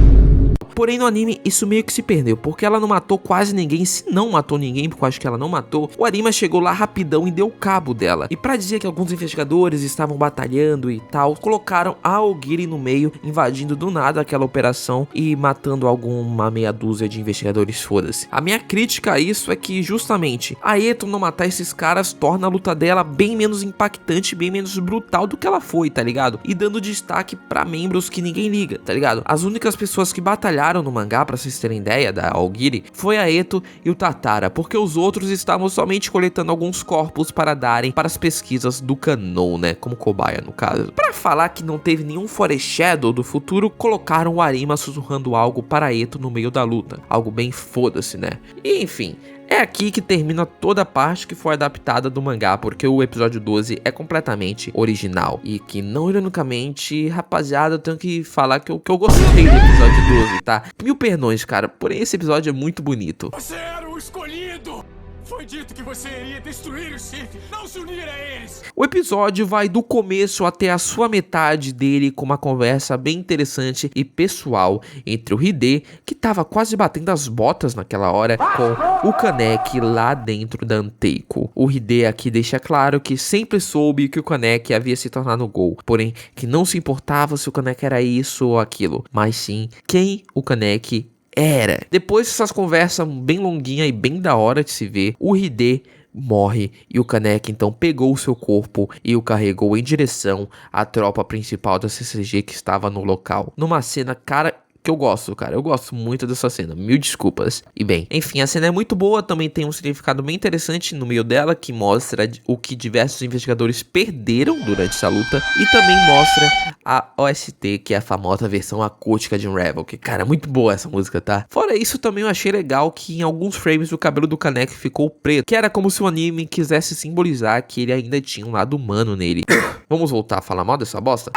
Porém no anime isso meio que se perdeu, porque ela não matou quase ninguém. Se não matou ninguém, porque eu acho que ela não matou, o Arima chegou lá rapidão e deu cabo dela. E pra dizer que alguns investigadores estavam batalhando e tal, colocaram a Aogiri no meio, invadindo do nada aquela operação e matando alguma meia dúzia de investigadores, foda-se. A minha crítica a isso é que justamente a Eto não matar esses caras torna a luta dela bem menos impactante, bem menos brutal do que ela foi, tá ligado? E dando destaque pra membros que ninguém liga, tá ligado? As únicas pessoas que batalharam no mangá, pra vocês terem ideia, da Aogiri, foi a Eto e o Tatara, porque os outros estavam somente coletando alguns corpos para darem para as pesquisas do Kanon, né, como cobaia no caso. Pra falar que não teve nenhum foreshadow do futuro, colocaram o Arima sussurrando algo para a Eto no meio da luta, algo bem foda-se, né. E enfim, é aqui que termina toda a parte que foi adaptada do mangá, porque o episódio 12 é completamente original. E que, não ironicamente, rapaziada, eu tenho que falar que eu gostei do episódio 12, tá? Mil perdões, cara, porém esse episódio é muito bonito. Você era o escolhido! Foi dito que você iria destruir o Sith, não se unir a eles! O episódio vai do começo até a sua metade dele com uma conversa bem interessante e pessoal entre o Hide, que tava quase batendo as botas naquela hora, com o Kaneki lá dentro da Anteiko. O Hide aqui deixa claro que sempre soube que o Kaneki havia se tornado Gol, porém que não se importava se o Kaneki era isso ou aquilo, mas sim quem o Kaneki era. Depois dessas conversas bem longuinha e bem da hora de se ver, o Hide morre e o Kaneki então pegou o seu corpo e o carregou em direção à tropa principal da CCG que estava no local. Numa cena, cara, que eu gosto, cara, eu gosto muito dessa cena, mil desculpas. E bem, enfim, a cena é muito boa, também tem um significado bem interessante no meio dela, que mostra o que diversos investigadores perderam durante essa luta, e também mostra a OST, que é a famosa versão acústica de Unravel, que, cara, é muito boa essa música, tá? Fora isso, também eu achei legal que em alguns frames o cabelo do Kaneki ficou preto, que era como se o anime quisesse simbolizar que ele ainda tinha um lado humano nele. Vamos voltar a falar mal dessa bosta?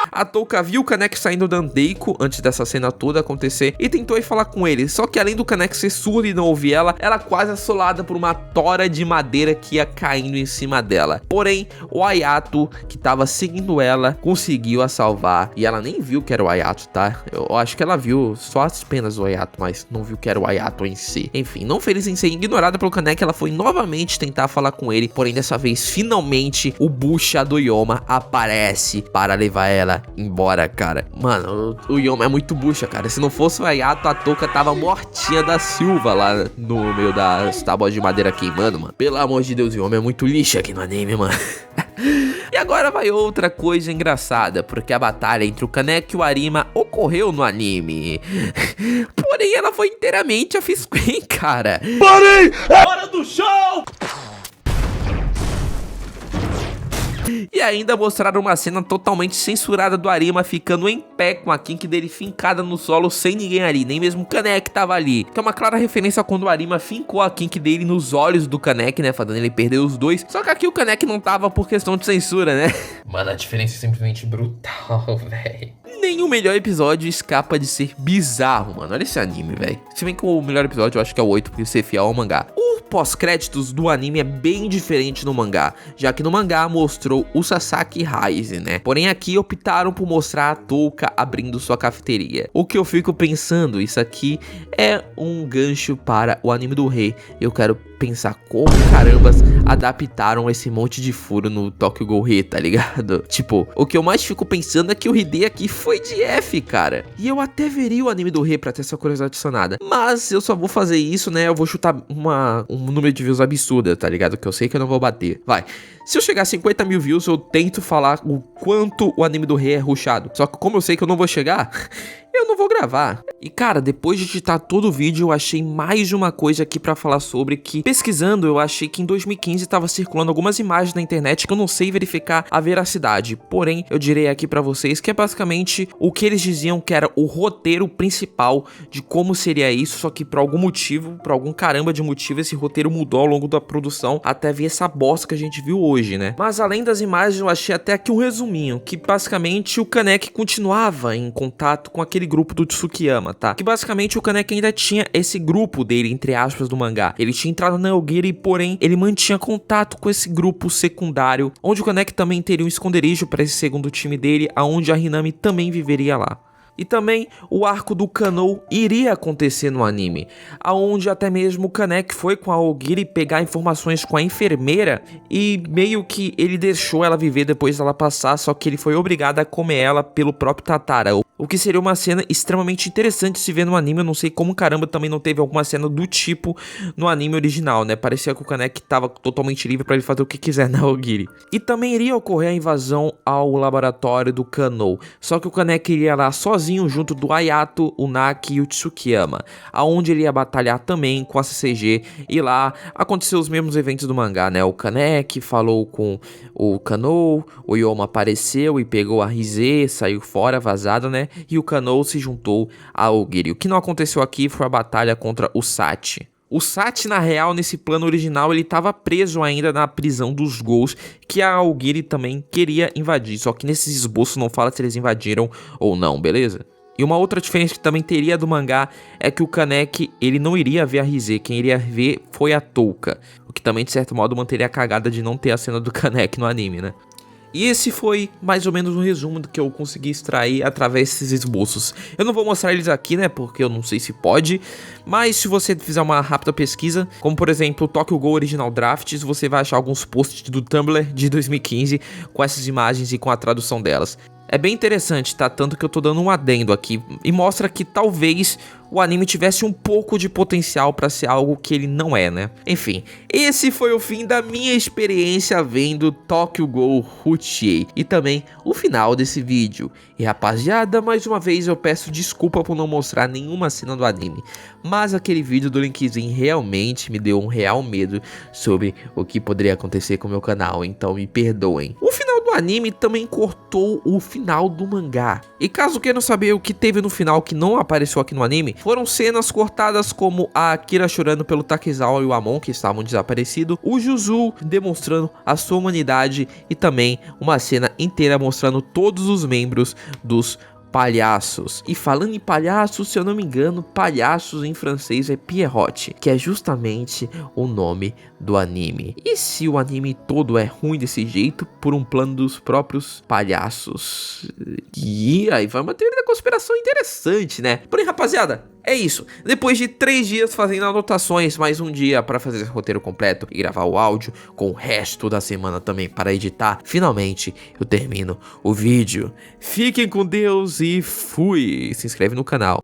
A Touka viu o Kaneki saindo da Anteiko antes dessa cena toda acontecer e tentou ir falar com ele, só que além do Kaneki ser surdo e não ouvir ela, ela quase assolada por uma tora de madeira que ia caindo em cima dela. Porém, o Ayato, que tava seguindo ela, conseguiu a salvar e ela nem viu que era o Ayato, tá? Eu acho que ela viu só as penas do Ayato, mas não viu que era o Ayato em si. Enfim, não feliz em ser ignorada pelo Kaneki, ela foi novamente tentar falar com ele, porém dessa vez, finalmente, o Bucha do Yoma aparece para levar ela embora, cara. Mano, o Yoma é muito bucha, cara. Se não fosse o Ayato, a Touka tava mortinha da Silva lá no meio das tábuas de madeira queimando, mano. Pelo amor de Deus, o Yoma é muito lixo aqui no anime, mano. E agora vai outra coisa engraçada, porque a batalha entre o Kaneki e o Arima ocorreu no anime. Porém, ela foi inteiramente a Fisquen, cara. Parem! É hora do show! E ainda mostraram uma cena totalmente censurada do Arima ficando em pé com a Kink dele fincada no solo sem ninguém ali, nem mesmo o Kaneki tava ali. Que é uma clara referência a quando o Arima fincou a Kink dele nos olhos do Kaneki, né, fazendo ele perder os dois. Só que aqui o Kaneki não tava por questão de censura, né? Mano, a diferença é simplesmente brutal, velho. Nenhum melhor episódio escapa de ser bizarro, mano. Olha esse anime, velho. Se bem que o melhor episódio eu acho que é o 8, por ser fiel ao mangá. O pós-créditos do anime é bem diferente no mangá, já que no mangá mostrou mostrou o Sasaki Rise, né? Porém aqui optaram por mostrar a Touka abrindo sua cafeteria. O que eu fico pensando, isso aqui é um gancho para o anime do rei. Eu quero pensar como carambas adaptaram esse monte de furo no Tokyo Ghoul Re, tá ligado? Tipo, o que eu mais fico pensando é que o Hide aqui foi de F, cara. E eu até veria o anime do Re pra ter essa coisa adicionada. Mas eu só vou fazer isso, né? Eu vou chutar um número de views absurda, tá ligado? Que eu sei que eu não vou bater. Vai. Se eu chegar a 50 mil views, eu tento falar o quanto o anime do Re é rushado. Só que como eu sei que eu não vou chegar, eu não vou gravar. E cara, depois de editar todo o vídeo, eu achei mais uma coisa aqui pra falar sobre que, pesquisando, eu achei que em 2015 tava circulando algumas imagens na internet que eu não sei verificar a veracidade. Porém, eu direi aqui pra vocês que é basicamente o que eles diziam que era o roteiro principal de como seria isso, só que por algum motivo, por algum caramba de motivo, esse roteiro mudou ao longo da produção até vir essa bosta que a gente viu hoje, né? Mas além das imagens, eu achei até aqui um resuminho, que basicamente o Kaneki continuava em contato com aquele grupo do Tsukiyama, tá? Que basicamente o Kaneki ainda tinha esse grupo dele, entre aspas, do mangá. Ele tinha entrado na Aogiri, porém, ele mantinha contato com esse grupo secundário, onde o Kaneki também teria um esconderijo para esse segundo time dele, aonde a Hinami também viveria lá. E também o arco do Kanou iria acontecer no anime, aonde até mesmo o Kaneki foi com a Aogiri pegar informações com a enfermeira e meio que ele deixou ela viver depois dela passar, só que ele foi obrigado a comer ela pelo próprio Tatara. O que seria uma cena extremamente interessante se ver no anime. Eu não sei como caramba também não teve alguma cena do tipo no anime original, né? Parecia que o Kaneki tava totalmente livre pra ele fazer o que quiser na Aogiri. E também iria ocorrer a invasão ao laboratório do Kanou, só que o Kaneki iria lá sozinho junto do Ayato, o Naki e o Tsukiyama, aonde ele ia batalhar também com a CCG, e lá aconteceu os mesmos eventos do mangá, né? O Kaneki falou com o Kanou, o Yoma apareceu e pegou a Rise, saiu fora, vazado, né? E o Kanou se juntou a Aogiri. O que não aconteceu aqui foi a batalha contra o Sachi. O Sachi, na real, nesse plano original, ele estava preso ainda na prisão dos Ghouls, que a Aogiri também queria invadir. Só que nesses esboços não fala se eles invadiram ou não, beleza? E uma outra diferença que também teria do mangá é que o Kaneki, ele não iria ver a Rise, quem iria ver foi a Touka. O que também, de certo modo, manteria a cagada de não ter a cena do Kaneki no anime, né? E esse foi mais ou menos um resumo do que eu consegui extrair através desses esboços. Eu não vou mostrar eles aqui, né, porque eu não sei se pode, mas se você fizer uma rápida pesquisa, como por exemplo o Tokyo Ghoul Original Drafts, você vai achar alguns posts do Tumblr de 2015 com essas imagens e com a tradução delas. É bem interessante, tá? Tanto que eu tô dando um adendo aqui e mostra que talvez o anime tivesse um pouco de potencial pra ser algo que ele não é, né? Enfim, esse foi o fim da minha experiência vendo Tokyo Ghoul Hutiei e também o final desse vídeo. E rapaziada, mais uma vez eu peço desculpa por não mostrar nenhuma cena do anime, mas aquele vídeo do Linkzinho realmente me deu um real medo sobre o que poderia acontecer com o meu canal, então me perdoem. O final do anime também cortou o final do mangá. E caso queiram saber o que teve no final que não apareceu aqui no anime, foram cenas cortadas como a Akira chorando pelo Takezawa e o Amon, que estavam desaparecidos, o Juzu demonstrando a sua humanidade e também uma cena inteira mostrando todos os membros dos palhaços. E falando em palhaços, se eu não me engano, palhaços em francês é Pierrot, que é justamente o nome do anime. E se o anime todo é ruim desse jeito, por um plano dos próprios palhaços? E aí vai uma teoria da conspiração interessante, né? Porém, rapaziada, é isso. Depois de 3 dias fazendo anotações, mais um dia para fazer esse roteiro completo e gravar o áudio, com o resto da semana também para editar, finalmente eu termino o vídeo. Fiquem com Deus e fui! Se inscreve no canal.